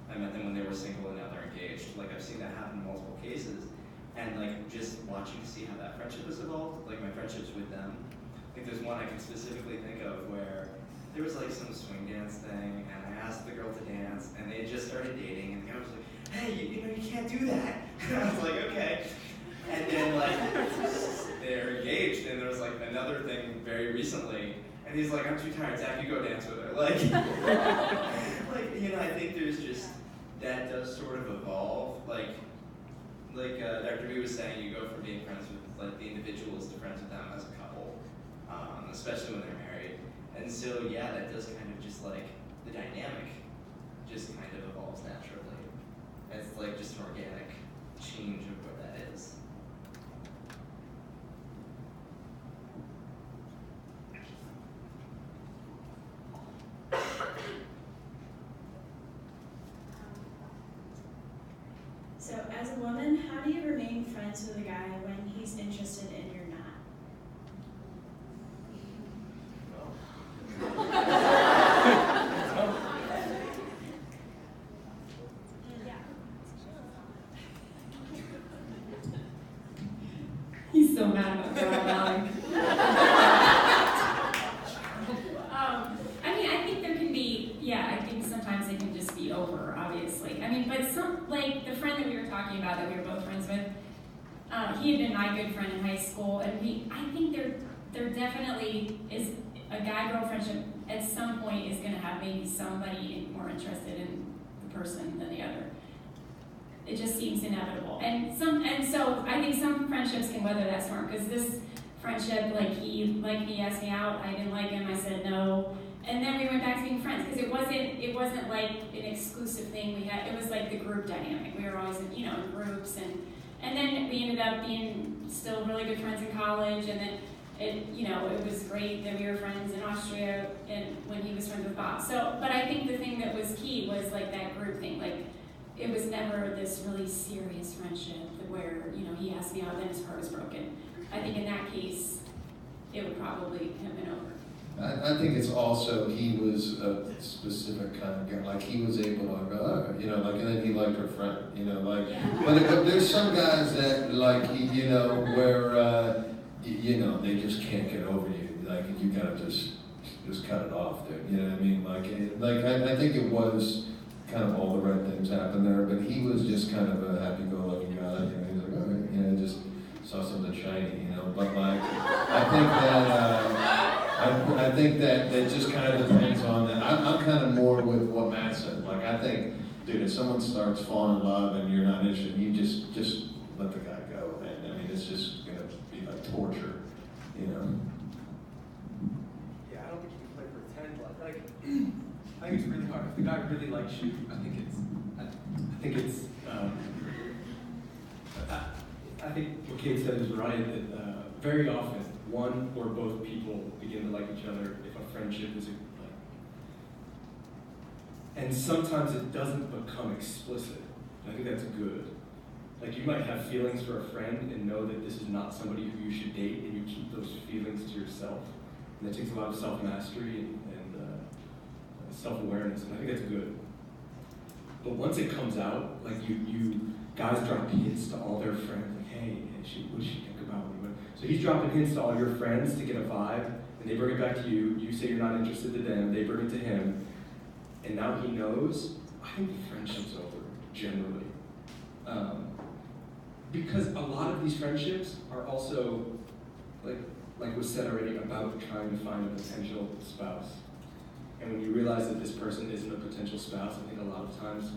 I met them when they were single and now they're engaged. Like, I've seen that happen in multiple cases. And, like, just watching to see how that friendship has evolved, like, my friendships with them. Like, there's one I can specifically think of where there was, like, some swing dance thing, and I asked the girl to dance, and they had just started dating, and the guy was like, hey, you know, you can't do that. And I was like, okay. And then, like, they're engaged, and there was, like, another thing very recently, and he's like, I'm too tired, Zach, you go dance with her. Like, like, you know, I think there's just, that does sort of evolve. Like Dr. B was saying, you go from being friends with, like, the individuals to friends with them as a couple, especially when they're married. And so, yeah, that does kind of just, like, the dynamic just kind of evolves naturally. It's, like, just an organic change of what that is. So, as a woman, how do you remain friends with a guy when he's interested and you're not? He's so mad about that. I mean, I think there can be, I think sometimes it can just be over, obviously. I mean, but some, like the friend that we were talking about that we were both friends with, he had been my good friend in high school, and I think there definitely is a guy-girl friendship at some point is going to have maybe somebody more interested in the person than the other. It just seems inevitable. And so I think some friendships can weather that storm, because this friendship, like he liked me, asked me out, I didn't like him, I said no. And then we went back to being friends, because it wasn't like an exclusive thing we had. It was like the group dynamic. We were always in, in groups, and And then we ended up being still really good friends in college, and then it was great that we were friends in Austria and when he was friends with Bob. So, but I think the thing that was key was like that group thing. Like, it was never this really serious friendship where, he asked me out, then his heart was broken. I think in that case, it would probably have been over. I think it's also, he was a specific kind of guy, like he was able to go, and then he liked her friend, but there's some guys that where, they just can't get over you, like you gotta just cut it off, dude, you know what I mean, I think it was kind of all the right things happened there, but he was just kind of a happy-go-lucky guy, he was like, okay, just saw something shiny, but I think that just kind of depends on that. I'm kind of more with what Matt said. Like, I think, dude, if someone starts falling in love and you're not interested, you just let the guy go. And I mean, it's just gonna be like torture, Yeah, I don't think you can play pretend. I think it's really hard. If the guy really likes you, I think what Kate said is right. That very often, one or both people begin to like each other if a friendship is and sometimes it doesn't become explicit. I think that's good. Like, you might have feelings for a friend and know that this is not somebody who you should date, and you keep those feelings to yourself. And that takes a lot of self-mastery and self-awareness, and I think that's good. But once it comes out, like you guys drop hints to all their friends, like, hey, what does she think about me? So he's dropping hints to all your friends to get a vibe, and they bring it back to you. You say you're not interested to them, they bring it to him, and now he knows. I think the friendship's over, generally. Because a lot of these friendships are also, like was said already, about trying to find a potential spouse. And when you realize that this person isn't a potential spouse, I think a lot of times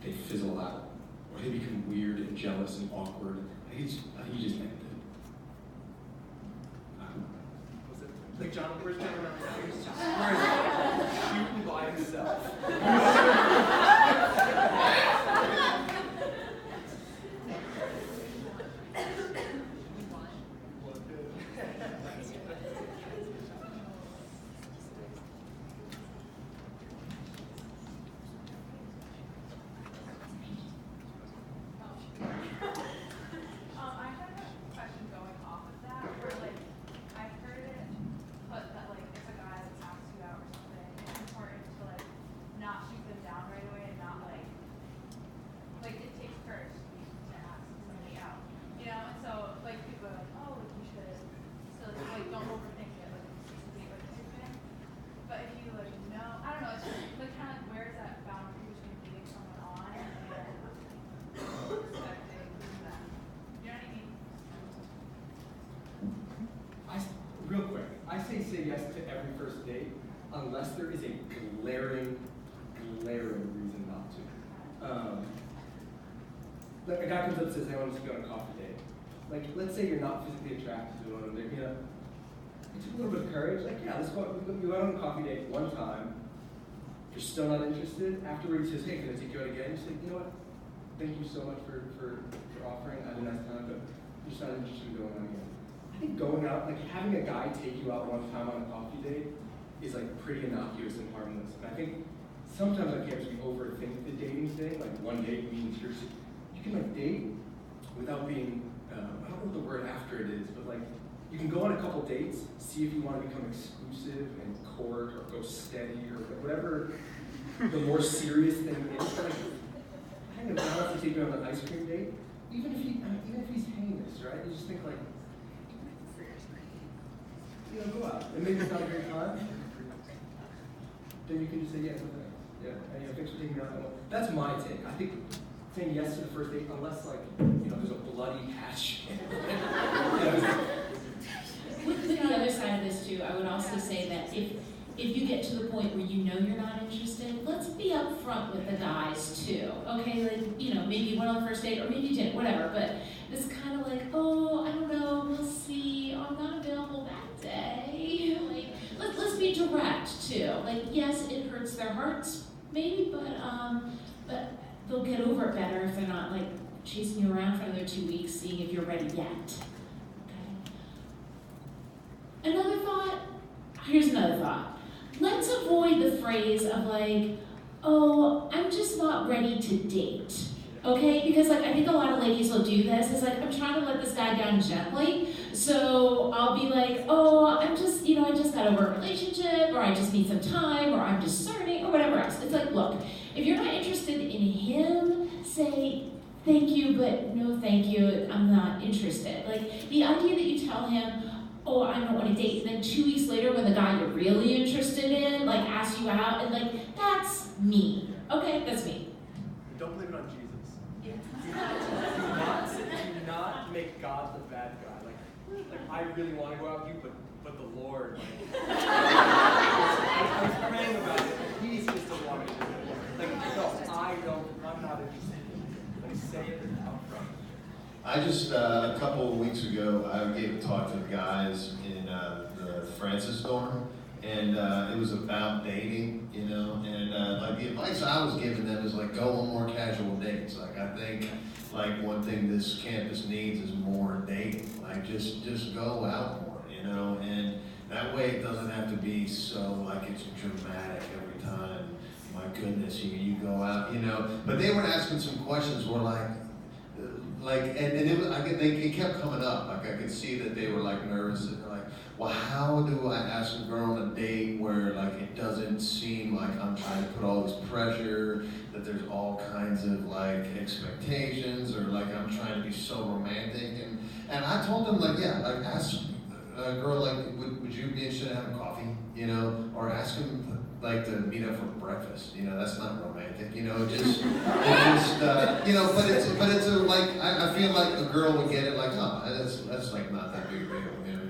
they fizzle out, or they become weird and jealous and awkward. I think you just ended it. I don't know. Was it like John? Where's John? Where is he? Shooting by himself. Say yes to every first date unless there is a glaring reason not to. Like, a guy comes up and says, "Hey, I want us to go on a coffee date." Like, let's say you're not physically attracted to one of them. It took a little bit of courage. Like, yeah, let's go out. You go out on a coffee date one time. You're still not interested. Afterwards, he says, "Hey, can I take you out again?" You say, "You know what? Thank you so much for offering. I had a nice time, but I'm just not interested in going out again." I think going out, like having a guy take you out one time on a coffee date is like pretty innocuous and harmless. And I think sometimes on campus we overthink the dating thing. Like, one date means you can like date without being, I don't know what the word after it is, but like you can go on a couple dates, see if you want to become exclusive and court or go steady or whatever the more serious thing is. Like, I think if a guy wants to take you on an ice cream date, even if he's heinous, right? You just think like, go out. And maybe it's not a great time. Then you can just say yes or no. Yeah. And thanks for taking me out. That's my take. I think saying yes to the first date, unless there's a bloody patch. With the other side of this too, I would also say that if you get to the point where you know you're not interested, let's be upfront with the guys too. Okay, maybe you went on the first date or maybe you didn't, whatever. But it's kind of like, oh, I don't know, we'll see. I'm not available that day. Let's be direct too. Like, yes, it hurts their hearts, maybe, but they'll get over it better if they're not like chasing you around for another 2 weeks, seeing if you're ready yet. Okay. Another thought, here's another thought. Let's avoid the phrase of like, oh, I'm just not ready to date. Okay, because like I think a lot of ladies will do this. It's like, I'm trying to let this guy down gently. So I'll be like, oh, I'm just, I just got over a relationship, or I just need some time, or I'm discerning, or whatever else. It's like, look, if you're not interested in him, say, thank you, but no thank you, I'm not interested. Like, the idea that you tell him, oh, I don't want to date, and then 2 weeks later when the guy you're really interested in, like, asks you out, and like, that's me. Okay, that's me. Don't blame it on Jesus. Do not make God the bad guy. Like I really want to go out with you, but the Lord, I was praying about it, and He's just the one. Like, no, I'm not interested. Like, say it out front. I just, a couple of weeks ago, I gave a talk to the guys in the Francis dorm, and it was about dating, and like the advice I was giving them is like, go on more casual dates. Like, I think, like, one thing this campus needs is more dating. Like, just go out more, and that way it doesn't have to be so, like, it's dramatic every time. My goodness, you go out, But they were asking some questions where, and it was, it kept coming up. Like, I could see that they were, like, nervous, and they're like, well, how do I ask a girl on a date where, like, it doesn't seem like I'm trying to put all this pressure, that there's all kinds of, like, expectations, or, like, I'm trying to be so romantic, and I told them, like, yeah, like, ask a girl, like, would you be interested in having coffee, or ask him, like, to meet up for breakfast, that's not romantic, but it's like, I feel like a girl would get it, like, oh, that's like not that big a deal,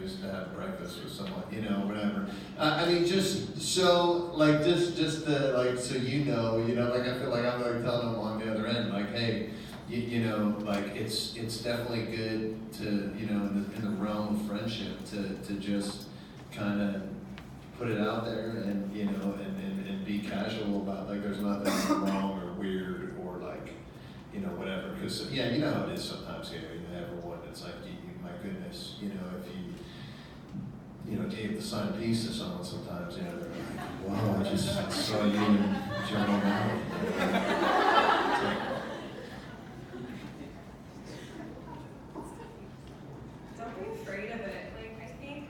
just to have breakfast with someone, whatever. I mean, just so, like, just to, like, so like, I feel like I'm, like, telling them on the other end, like, hey, like, it's definitely good to, in the realm of friendship, to just kind of put it out there and, and be casual about, like, there's nothing wrong or weird or, like, whatever. Because, yeah, how it is sometimes here. Everyone, it's like, my goodness, if you gave the sign of peace to someone sometimes, they're like, wow, I just saw you in General Mao. Don't be afraid of it. Like, I think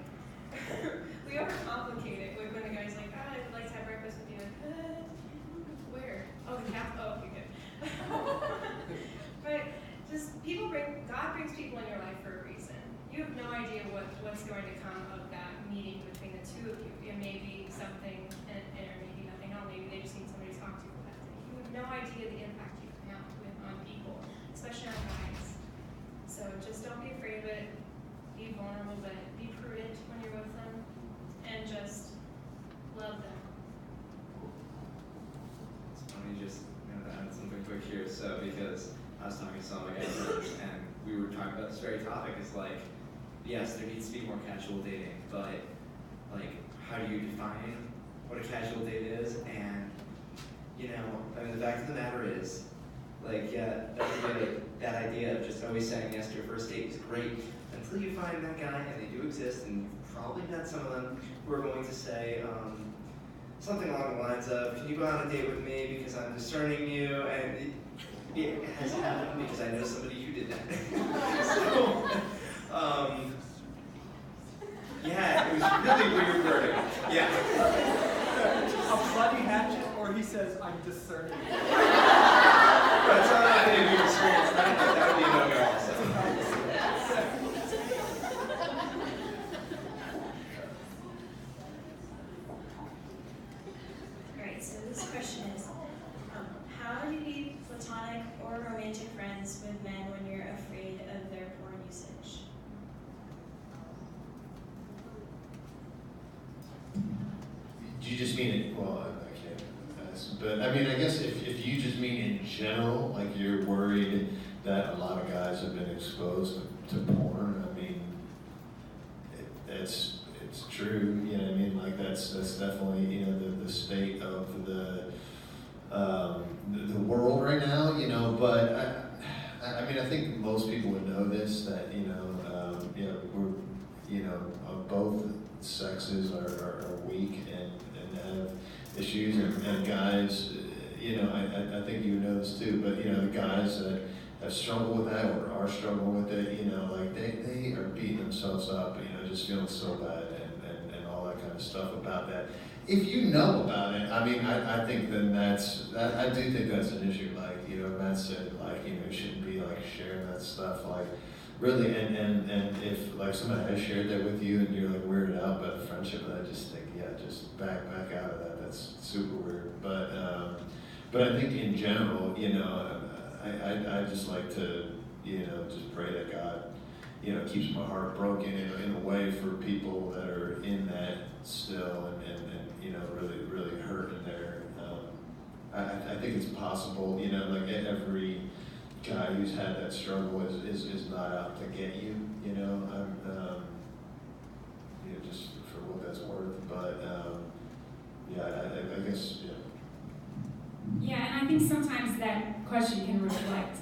we overcomplicate it when the guy's like, oh, I'd like to have breakfast with you. Like, where? Oh, the cafe. Oh, okay, good. But just God brings people in your life for a reason. You have no idea what's going to come of that meeting between the two of you. It may be something, and or maybe nothing else. Maybe they just need somebody to talk to for that day. You have no idea the impact you can have on people, especially on guys. So just don't be afraid of it. Be vulnerable, but be prudent when you're with them, and just love them. It's funny, just to add something quick here. So, because I was talking to some of my guys and we were talking about this very topic. It's like, yes, there needs to be more casual dating, but, like, how do you define what a casual date is? And, I mean, the fact of the matter is, like, yeah, that idea of just always saying yes to your first date is great until you find that guy, and they do exist, and you've probably met some of them who are going to say something along the lines of, can you go on a date with me because I'm discerning you? And it has happened because I know somebody who did that. So, yeah, it was really weird wording. Yeah. A bloody hatchet, or he says, I'm discerning. Right, so I'm not going to experience that, but that would be a no-go also. Alright, so this question is, how do you be platonic or romantic friends with men when you're afraid of their porn usage? Do you just mean it, well, I can't ask, but I mean, I guess if you just mean in general, like you're worried that a lot of guys have been exposed to porn, I mean, it's true, I mean, like that's definitely, the state of the the world right now, you know, but I mean, I think most people would know this, that, you know, we're, you know, both sexes are weak and have issues, and guys, you know, I think you know this too, but, you know, the guys that have struggled with that or are struggling with it, you know, like they are beating themselves up, you know, just feeling so bad and all that kind of stuff about that. If you know about it, I mean, I think then I do think that's an issue. Like, you know, Matt said, like, you know, you shouldn't be like sharing that stuff, like, really, and if like somebody has shared that with you and you're like weirded out by the friendship, I just think, yeah, just back out of that. That's super weird. But I think in general, you know, I just like to, you know, just pray that God, you know, keeps my heart broken in a way for people that are in that still and you know, really hurting there. I think it's possible, you know, like every guy who's had that struggle is not out to get you, you know, you know, just for what that's worth. But yeah, I guess, yeah. Yeah, and I think sometimes that question can reflect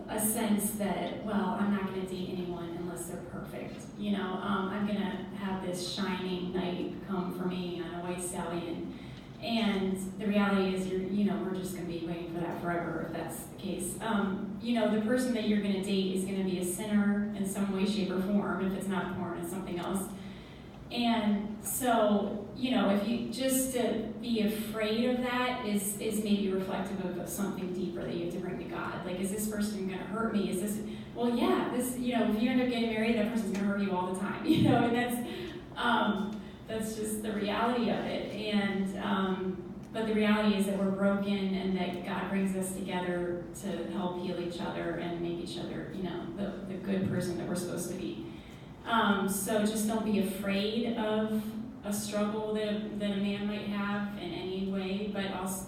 a sense that, well, I'm not going to date anyone unless they're perfect. You know, I'm going to have this shining knight come for me on a white stallion. And the reality is, we're just going to be waiting for that forever if that's the case. You know, the person that you're going to date is going to be a sinner in some way, shape, or form. If it's not porn, it's something else. And so, you know, if you just to be afraid of that is maybe reflective of something deeper that you have to bring to God. Like, is this person going to hurt me? Is this, well, yeah, this, you know, if you end up getting married, that person's going to hurt you all the time, you know, and that's just the reality of it. And, but the reality is that we're broken and that God brings us together to help heal each other and make each other, you know, the good person that we're supposed to be. So just don't be afraid of a struggle that a man might have in any way, but also,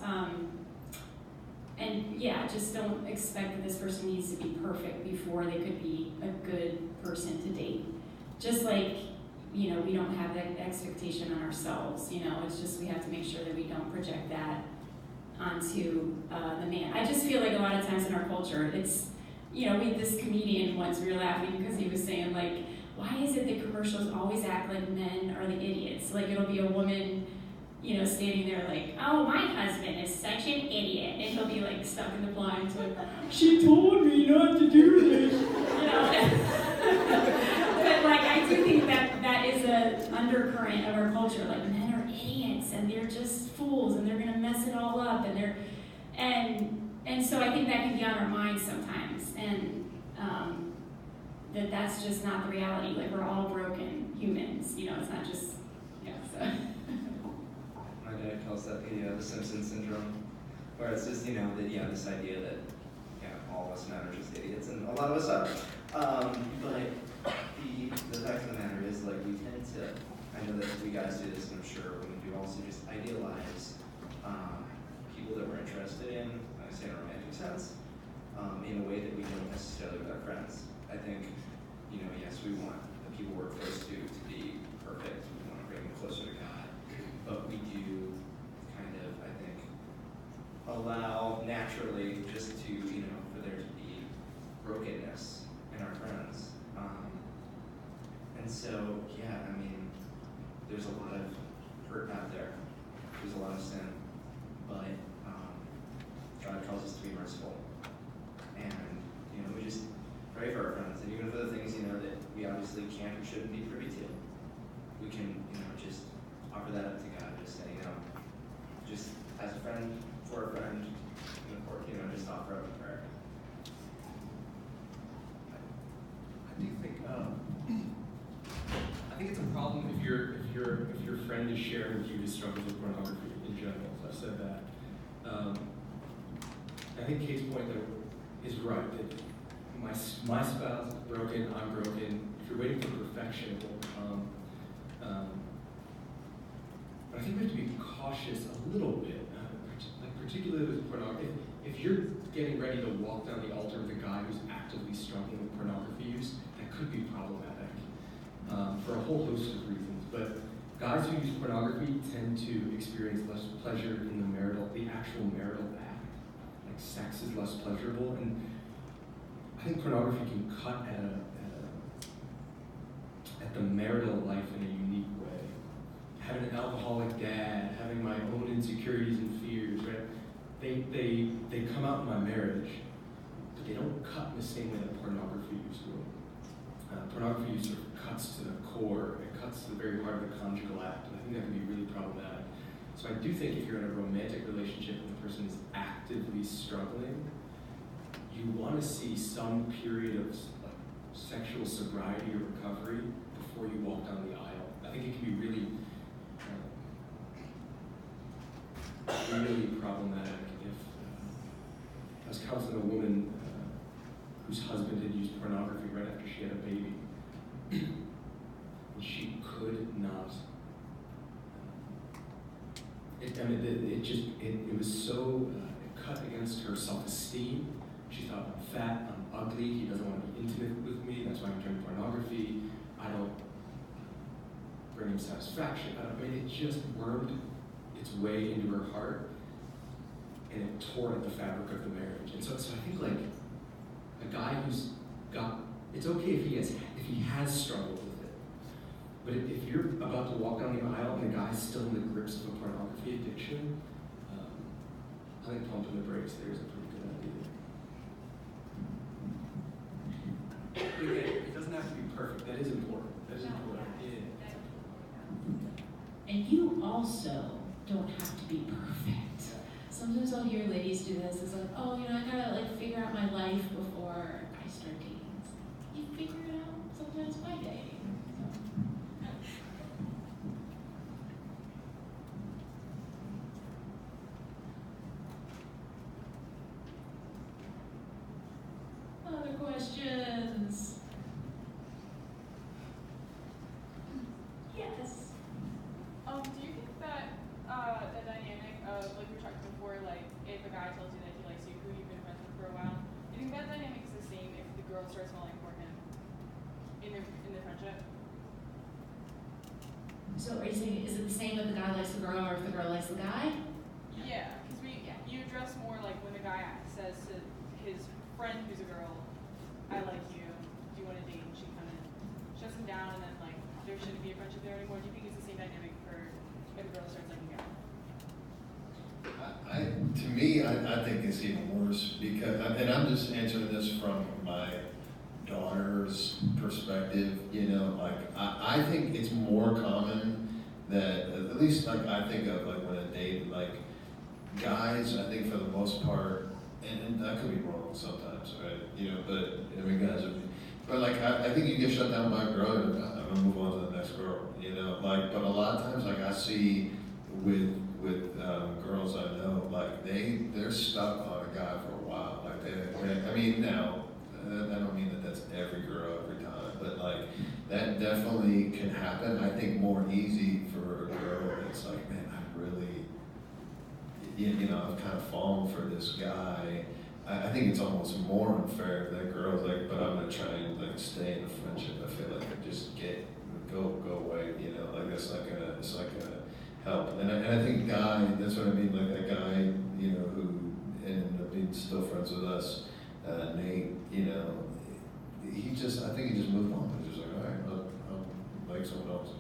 and yeah, just don't expect that this person needs to be perfect before they could be a good person to date. Just like, you know, we don't have that expectation on ourselves, you know, it's just we have to make sure that we don't project that onto the man. I just feel like a lot of times in our culture, it's, you know, we had this comedian once, we were laughing because he was saying, like, why is it that commercials always act like men are the idiots? Like, it'll be a woman, you know, standing there like, oh, my husband is such an idiot. And he'll be like stuck in the blinds like, she told me not to do this. You know? But like, I do think that is an undercurrent of our culture. Like, men are idiots and they're just fools and they're gonna mess it all up and so I think that can be on our minds sometimes. And that's just not the reality. Like, we're all broken humans, you know, it's not just, yeah, so. My dad calls that the Simpson syndrome, where it's just, you know, this idea that, all of us men are just idiots, and a lot of us are. But the fact of the matter is, like, we tend to, I know that we guys do this, and I'm sure women do also, just idealize people that we're interested in, I say in a romantic sense, in a way that we don't necessarily with our friends. I think, you know, yes, we want the people we're close to be perfect. We want to bring them closer to God. But we do kind of, I think, allow naturally just to, you know, for there to be brokenness in our friends. And so, yeah, I mean, there's a lot of hurt out there. There's a lot of sin. But God calls us to be merciful. And, you know, we just pray for our friends, and even for the things, you know, that we obviously can't or shouldn't be privy to, we can, you know, just offer that up to God, just say, you know, just as a friend, for a friend, you know, just offer up a prayer. I do think, I think it's a problem if your friend is sharing with you his struggles with pornography in general. I've said that. I think Kate's point though is right. That my spouse is broken, I'm broken. If you're waiting for perfection, it won't come. But I think we have to be cautious a little bit, like particularly with pornography. If you're getting ready to walk down the altar with a guy who's actively struggling with pornography use, that could be problematic for a whole host of reasons. But guys who use pornography tend to experience less pleasure in the actual marital act. Like sex is less pleasurable, and I think pornography can cut at the marital life in a unique way. Having an alcoholic dad, having my own insecurities and fears, right? They come out in my marriage, but they don't cut in the same way that pornography used to. Pornography sort of cuts to the core, it cuts to the very heart of the conjugal act, and I think that can be really problematic. So I do think if you're in a romantic relationship and the person is actively struggling, you want to see some period of like, sexual sobriety or recovery before you walk down the aisle. I think it can be really, really problematic if I was counseling a woman whose husband had used pornography right after she had a baby. And she could not. It was so it cut against her self-esteem. She thought, I'm fat, I'm ugly, he doesn't want to be intimate with me, that's why I'm doing pornography. I don't bring him satisfaction. It just wormed its way into her heart, and it tore at the fabric of the marriage. And so I think like a guy who's got, it's okay if he has struggled with it, but if you're about to walk down the aisle and the guy's still in the grips of a pornography addiction, I think pumping the brakes there is a pretty good idea. Again, it doesn't have to be perfect. That is important. That is important. Yeah. And you also don't have to be perfect. Sometimes I'll hear ladies do this. It's like, oh, I gotta like figure out my life before I start dating. You figure it out sometimes by dating. Other questions? Yes. Do you think that the dynamic of, like we were talking before, like if a guy tells you that he likes you, who you've been friends with for a while, do you think that dynamic is the same if the girl starts falling for him in the friendship? So are you saying, is it the same if the guy likes the girl or if the girl likes the guy? Yeah, because you address more like when the guy says to his friend who's a girl, I like you, do you want to date? And she kind of shuts him down, and then like there shouldn't be a friendship there anymore. Do you think it's the same dynamic for if a girl starts liking him? To me, I think it's even worse because, and I'm just answering this from my daughter's perspective, I think it's more common that, at least like I think of like when a date, like guys, I think for the most part, and I could be wrong sometimes, right? But I mean guys but like I think you get shut down by a girl, I'm gonna move on to the next girl, but a lot of times like I see with girls I know, like they're stuck on a guy for a while. Like now I don't mean that that's every girl every time, but like that definitely can happen. I think more easy for a girl that's like, man, I really, I've kind of fallen for this guy. I think it's almost more unfair if that girl's like, but I'm gonna try and like stay in the friendship. I feel like I just go away, like it's like a help. And I think guy, that's what I mean, like that guy, who ended up being still friends with us, Nate, I think he just moved on. He's just like, all right, I'll like someone else.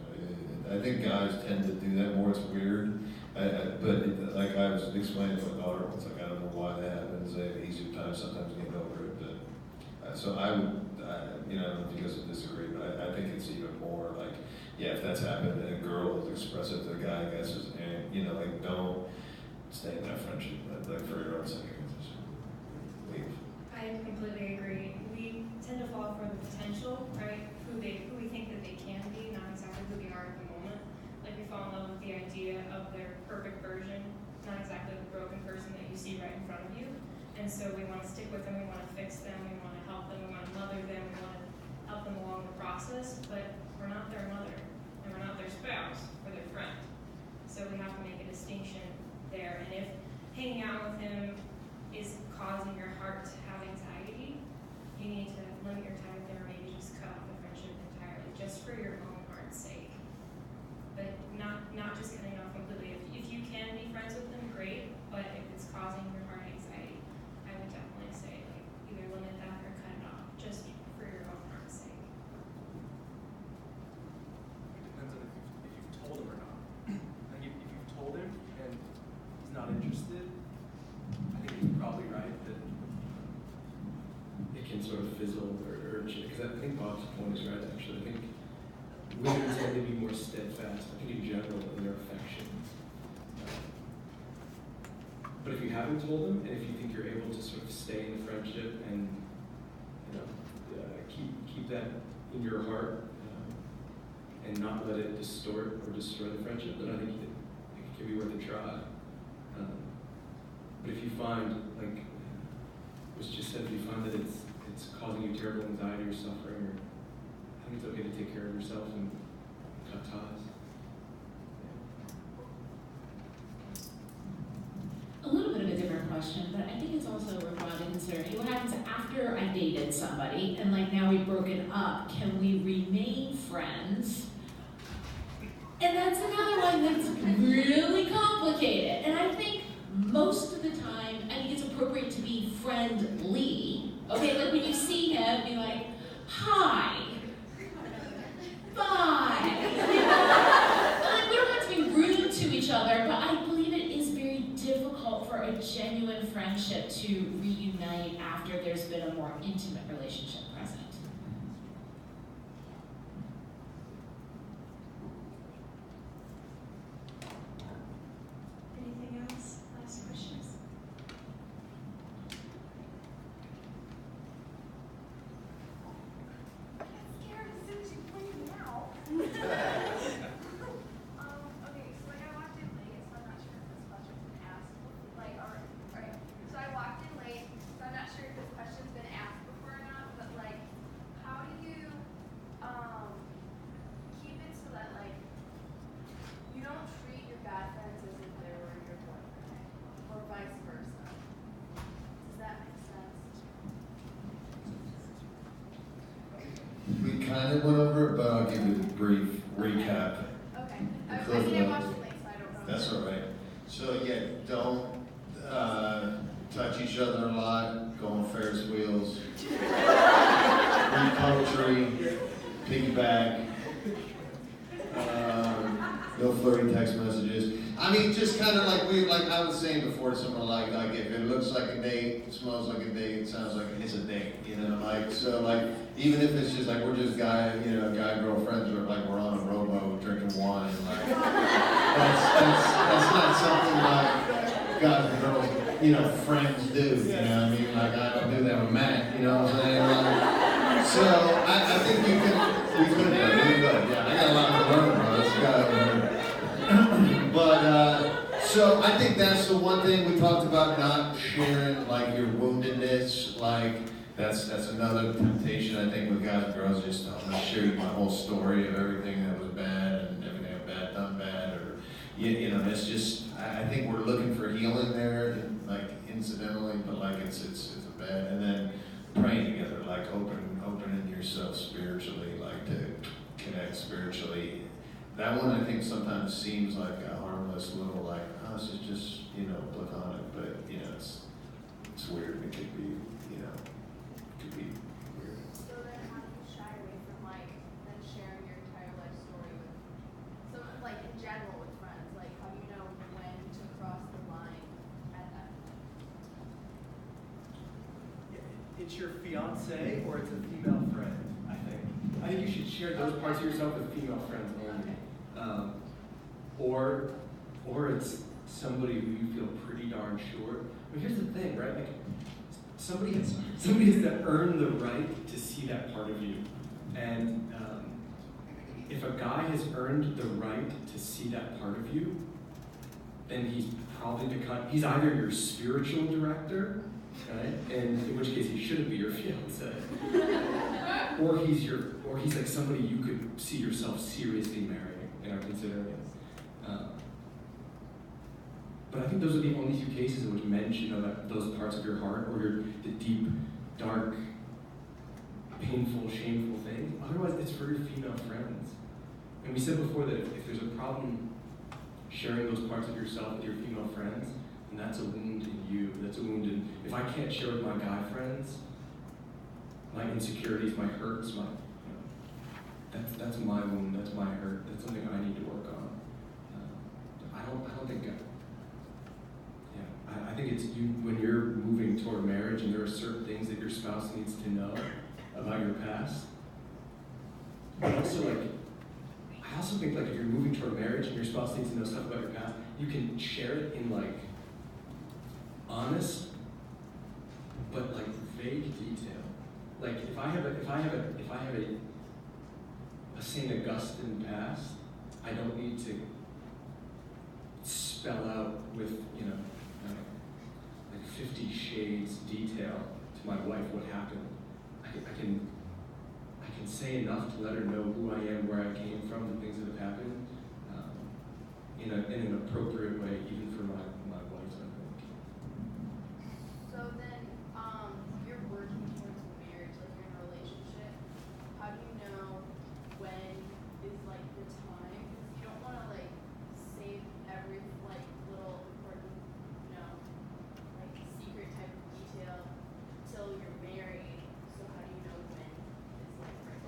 I think guys tend to do that more. It's weird. Like I was explaining to my daughter, it's like, I don't know why that happens. They have an easier time sometimes getting over it. But so I don't know if you guys would disagree, but I think it's even more like, yeah, if that's happened and a girl is expressive to a guy, I guess, like don't stay in that friendship, like for your own sake, just leave. I completely agree. We tend to fall for the potential, right? Who we think that they can be, not exactly who they are at the moment. Like we fall in love with the idea of their perfect version, not exactly the broken person that you see right in front of you. And so we want to stick with them, we want to fix them, we want to help them, we want to mother them, we want to help them along the process, but we're not their mother, and we're not their spouse, we're their friend. So we have to make a distinction there. And if hanging out with him is causing your heart to have anxiety, you need to limit your time with him, or maybe just cut off the friendship entirely, just for your own heart's sake. But women tend to be more steadfast, I think in general, in their affections. But if you haven't told them, and if you think you're able to sort of stay in the friendship and keep that in your heart and not let it distort or destroy the friendship, then I think it can be worth a try. But if you find, like it was just said, if you find that it's causing you terrible anxiety or suffering, or I think it's okay to take care of yourself and cut ties. A little bit of a different question, but I think it's also worthwhile to consider. What happens after I dated somebody and like now we've broken up? Can we remain friends? And that's another one that's really complicated. And I think most of the time, I think it's appropriate to be friendly. Okay, like when you see him, be like, hi, bye. Like we don't have to be rude to each other, but I believe it is very difficult for a genuine friendship to reunite after there's been a more intimate relationship present. Anything else? Last questions? I'm scared as soon as you point me out. Okay, so like I walked in late, so I'm not sure if this question's been asked. Like, alright. So I walked in late, so I'm not sure if this question's been asked before or not, but like, how do you keep it so that like you don't treat your guy friends as if they were your boyfriend, or vice versa? Does that make sense? We kind of went over it, but I'll give you a brief recap. Okay. The I cliff mean, I notes. watched it late, so I don't know. That's all right. So yeah, don't touch each other a lot, go on Ferris wheels, read poetry, piggyback, no flirty text messages. I mean, just kind of like I was saying before to someone, like if it looks like a date, it smells like a date, it sounds like it's a date, you know, like, so like, even if it's just like, we're just guy-girl friends, or like we're on a rowboat drinking wine, like, that's not something like guys and girls, friends do, you know what I mean? Like, I don't do that with Matt, you know what I'm saying? Like, so, I think we could do good, yeah, I got a lot to learn from this guy. But, so I think that's the one thing we talked about, not sharing, like, your woundedness, like, that's another temptation, I think, with guys and girls, just, I'm gonna share you my whole story of everything that was bad, and everything I've done bad, or, it's just, I think we're looking for healing there, like, incidentally, but, like, it's a bad, and then praying together, like, opening yourself spiritually, like, to connect spiritually. That one, I think, sometimes seems like a harmless little, like, oh, this is just, platonic, but, it's weird. It could be, weird. So then how do you shy away from like then sharing your entire life story with someone, like in general with friends? Like how do you know when to cross the line at that point? It's your fiance or it's a female friend, I think. I think you should share those parts of yourself with female friends only. Or it's somebody who you feel pretty darn sure. But here's the thing, right? Like, somebody has to earn the right to see that part of you. And if a guy has earned the right to see that part of you, then he's probably he's either your spiritual director, right? And in which case he shouldn't be your fiance. or he's like somebody you could see yourself seriously marrying and are considering. But I think those are the only two cases in which men should know that those parts of your heart, or the deep, dark, painful, shameful things. Otherwise, it's for your female friends. And we said before that if there's a problem sharing those parts of yourself with your female friends, then that's a wound in you. That's a wound in, if I can't share with my guy friends, my insecurities, my hurts, that's my wound, that's my hurt, that's something I need to work on. I think it's you, when you're moving toward marriage and there are certain things that your spouse needs to know about your past. But also, like, also think like if you're moving toward marriage and your spouse needs to know stuff about your past, you can share it in like honest but like vague detail. Like if I have a St. Augustine past, I don't need to spell out with, like 50 shades detail to my wife what happened. I can say enough to let her know who I am, where I came from, the things that have happened, in an appropriate way, even for my wife, I think. So then, you're working towards marriage, like you're in a relationship. How do you know when is like the time? Because you don't want to like save every like little important, like secret type of detail till you're married. So how do you know when is like right?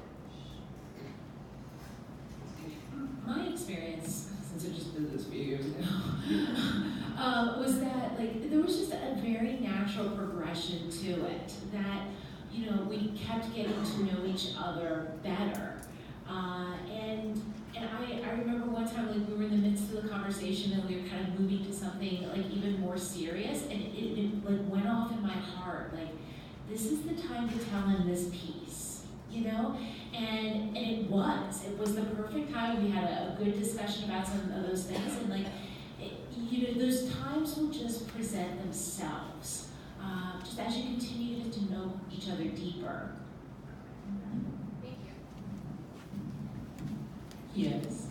My experience, since I just did this a few years ago, was that like there was just a very natural progression to it. That we kept getting to know each other better, and I remember one time like we were in the midst of the conversation and we were kind of moving to something like even more serious, and it like went off in my heart like this is the time to tell him this piece, and it was the perfect time. We had a good discussion about some of those things, and like those times will just present themselves just as you continue to get to know each other deeper. Thank you. Yes.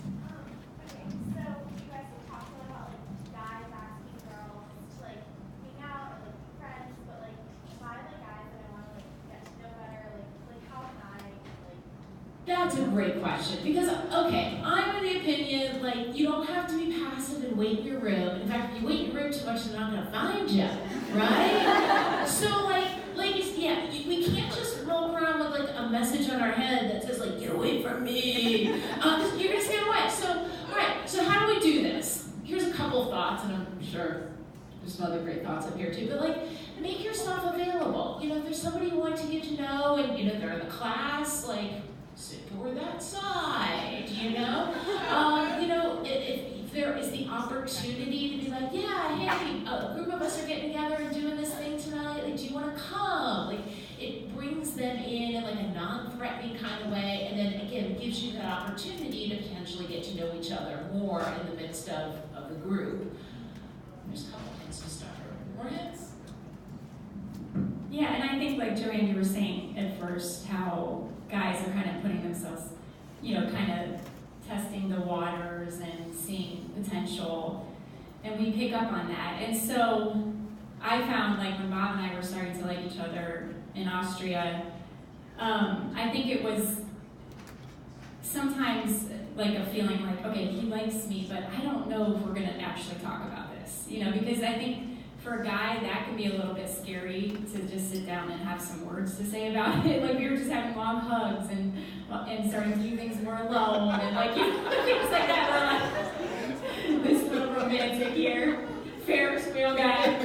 Okay, so you guys were talking about like guys asking girls to like hang out or like be friends, but like if I like guys that I want to like get to know better, like how can I like? That's a great question because, okay, I'm of the opinion, like, you don't have to be passive and wait in your room. In fact, if you wait in your room too much, they're not going to find you, right? So, like, ladies, yeah, we can't just roll around with, like, a message on our head that says, like, get away from me. Because you're going to stay away. So, all right, so how do we do this? Here's a couple thoughts, and I'm sure there's some other great thoughts up here, too. But, like, make yourself available. If there's somebody you want to get to know and, they're in the class, like, sit toward that side, if there is the opportunity to be like, yeah, hey, a group of us are getting together and doing this thing tonight, like, do you want to come? Like, it brings them in like a non-threatening kind of way, and then, again, gives you that opportunity to potentially get to know each other more in the midst of the group. There's a couple things to start with. More hints? Yeah, and I think like Joanne, you were saying at first how guys are kind of putting themselves, kind of testing the waters and seeing potential, and we pick up on that. And so I found like when Bob and I were starting to like each other in Austria, I think it was sometimes like a feeling like, okay, he likes me, but I don't know if we're gonna actually talk about this, because I think for a guy, that can be a little bit scary to just sit down and have some words to say about it. Like we were just having long hugs and starting to do things more alone and like things like that. We're like this little romantic here, Ferris wheel guy.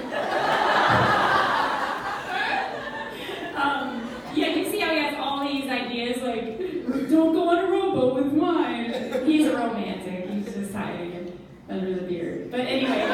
Yeah, you see how he has all these ideas like, don't go on a rowboat with mine. He's a romantic. He's just hiding it under the beard. But anyway.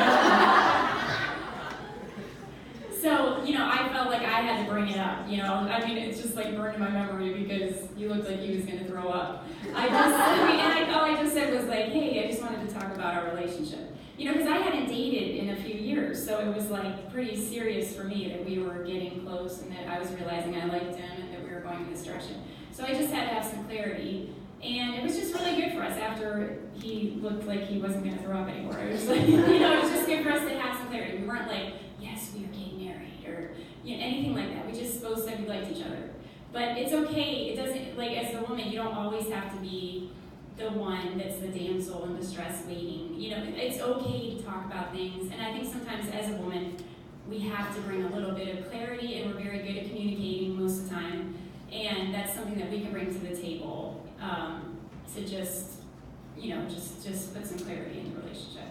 So, I felt like I had to bring it up, it's just like burned in my memory because he looked like he was going to throw up. All I just said was like, hey, I just wanted to talk about our relationship. Because I hadn't dated in a few years, so it was like pretty serious for me that we were getting close and that I was realizing I liked him and that we were going in this direction. So I just had to have some clarity. And it was just really good for us after he looked like he wasn't going to throw up anymore. It was like, it was just good for us to have some clarity. We weren't like, yes, we are getting married or anything like that. We just both said we liked each other. But it's okay. It doesn't, like, as the woman, you don't always have to be the one that's the damsel in distress waiting. It's okay to talk about things. And I think sometimes as a woman, we have to bring a little bit of clarity, and we're very good at communicating most of the time. And that's something that we can bring to the table to just, just put some clarity in the relationship.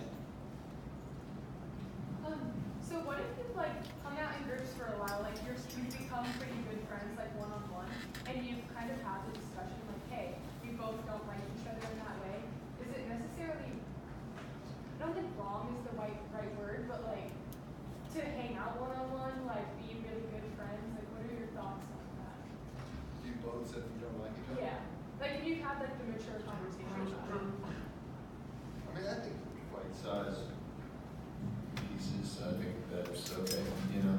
So what if you've like hung out in groups for a while, like you've become pretty good friends, like one-on-one, and you've kind of had the discussion like, hey, we both don't like each other in that way. both said you don't like each other? Yeah. Like if you've had like the mature conversation. I mean, I think bite-sized pieces, I think that's okay, you know.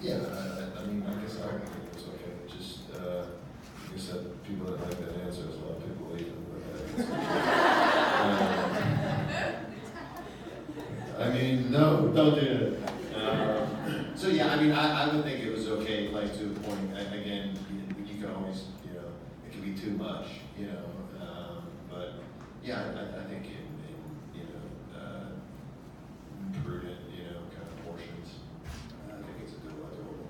Yeah, I mean, I guess I think it's okay. Just, like I said, people that like that answer, there's a lot of people leaving. I mean, no, don't do that. So yeah, I mean, I would think it was okay, like to a point. Again, you can always, you know, it can be too much, you know. But yeah, I think in you know, prudent, you know, kind of portions, I think it's a doable thing.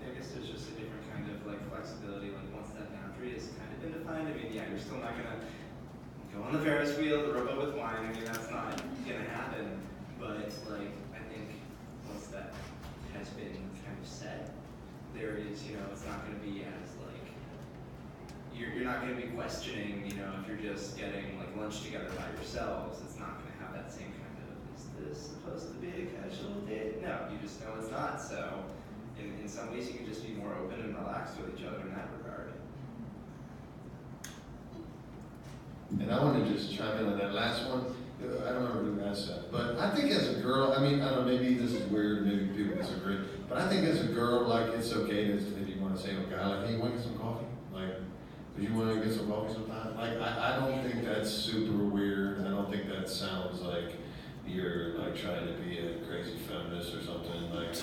I guess there's just a different kind of like flexibility. Like once that boundary is kind of been defined, I mean, yeah, you're still not gonna go on the Ferris wheel, the rowboat with wine. I mean, that's not gonna happen. But like, I think once that has been kind of set, there is, you know, it's not gonna be as like you're not gonna be questioning, you know, if you're just getting like lunch together by yourselves. It's not gonna have that same kind of, is this supposed to be a casual date? No, you just know it's not. So in some ways you can just be more open and relaxed with each other in that regard. And I want to just chime in on that last one. I don't remember who asked that, but I think as a girl, I mean, I don't know, maybe this is weird, maybe people disagree, but I think as a girl, like, it's okay to, if you want to say to a guy, like, hey, you want to get some coffee? Like, do you want to get some coffee sometime? Like, I don't think that's super weird. I don't think that sounds like you're, like, trying to be a crazy feminist or something. Like,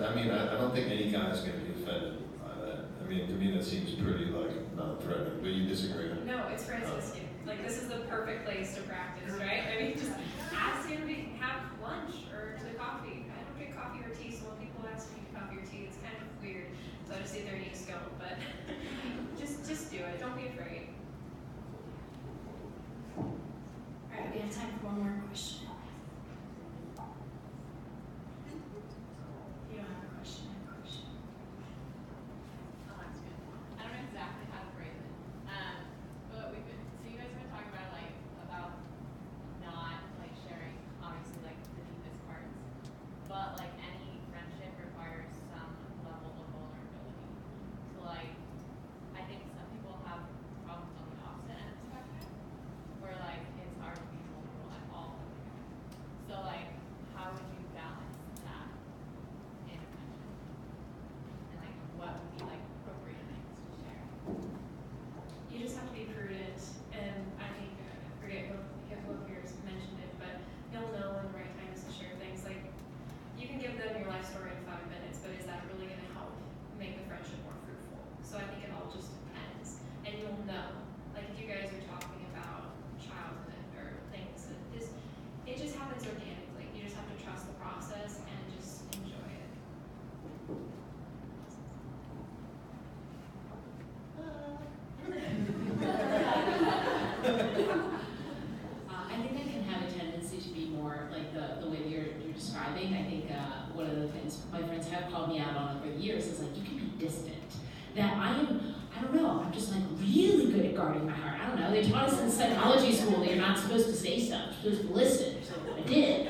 I mean, I don't think any guy's going to be offended by that. I mean, to me, that seems pretty, like, non-threatening, but you disagree. No, it's Franciscan. Like, this is the perfect place to practice, right? I mean, just ask him to have lunch or to coffee. I don't drink coffee or tea, so when people ask me to coffee or tea, it's kind of weird. So I just see their knees go, but just do it. Don't be afraid. All right, we have time for one more question. You don't have a question, I have a question. I'll ask it. I don't know exactly how to phrase it. But you guys have been talking about about not sharing obviously the deepest parts. But any friendship requires some level of vulnerability. So I think some people have problems on the opposite end of the spectrum where it's hard to be vulnerable at all. So how would you balance that in a friendship? And what would be appropriate things to share? You just have to be prudent, and I think, I forget who of yours mentioned it, but you'll know when the right time is to share things. You can give them your life story in 5 minutes, but is that really going to help make the friendship more fruitful? So I think it all just depends, and you'll know. If you guys are talking about childhood or things, it just happens organically. You just have to trust the process and just enjoy it. I think I can have a tendency to be more like the way you're describing. I think one of the things my friends have called me out on over the years is you can be distant. That I don't know, I'm just really good at guarding my heart. I don't know, they taught us in psychology school that you're not supposed to say stuff, you're supposed to listen, so I did.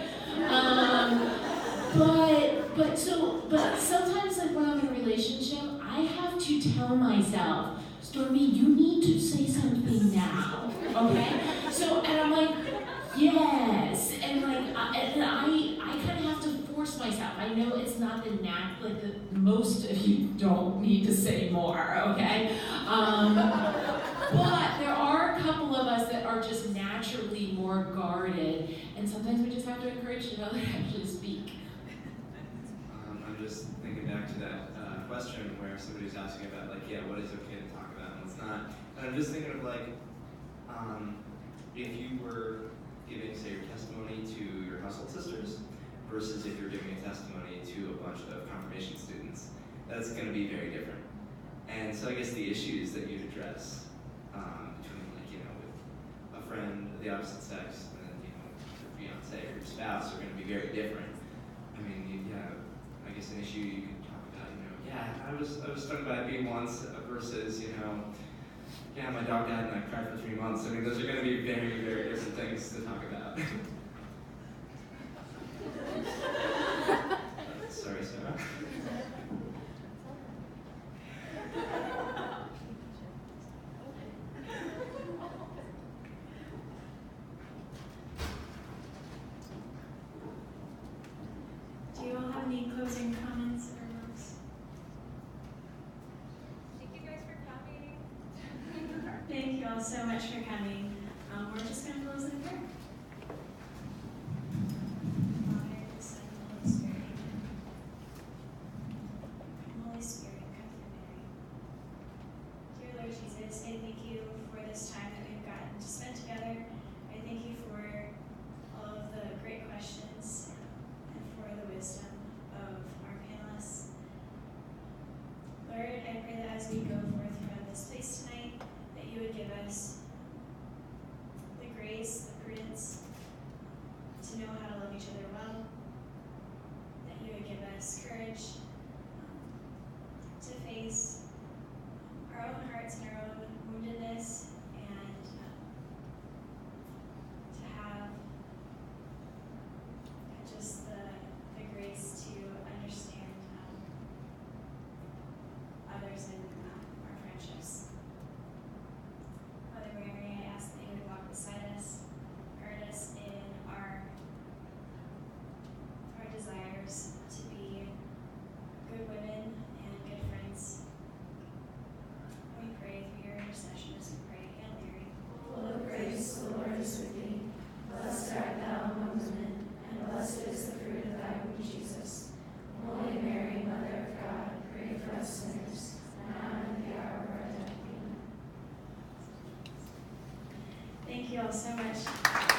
But sometimes when I'm in a relationship, I have to tell myself, Stormy, you need to say something now, okay? And I'm yes, and I kind of have to force myself. I know it's not the most of you don't need to say more, okay? But there are a couple of us that are just naturally more guarded, and sometimes we just have to encourage each other to actually speak. I'm just thinking back to that question where somebody's asking about what is okay to talk about and what's not. And I'm just thinking of if you were giving, say, your testimony to your household sisters versus if you're giving a testimony to a bunch of confirmation students, that's going to be very different. And so I guess the issues that you'd address between with a friend of the opposite sex and then your fiance or your spouse are going to be very different. I mean, I guess an issue you could talk about, I was stung by a bee once versus, my dog died and I cried for 3 months. I mean, those are going to be very, very different things to talk about. Sorry, Sarah. all so much for coming. We're just going to close in prayer. Father, Son, and Holy Spirit, amen. Holy Spirit, come through Mary. Dear Lord Jesus, I thank you for this time that we've gotten to spend together. I thank you for all of the great questions and for the wisdom of our panelists. Lord, I pray that as we go forth from this place tonight, that you would give us the grace, the prudence to know how to love each other well, that you would give us courage to face our own hearts and our own woundedness, and to have just the grace to understand others in our friendships. Mother Mary, I ask that you would walk beside us, guard us in our desires to be good women and good friends. We pray through your intercession as we pray. Hail Mary, full of grace, the Lord is with thee. Blessed art thou among women, and blessed is the fruit of thy womb, Jesus. Holy Mary, Mother of God, pray for us sinners, now and at the hour of our death. Amen. thank you all so much.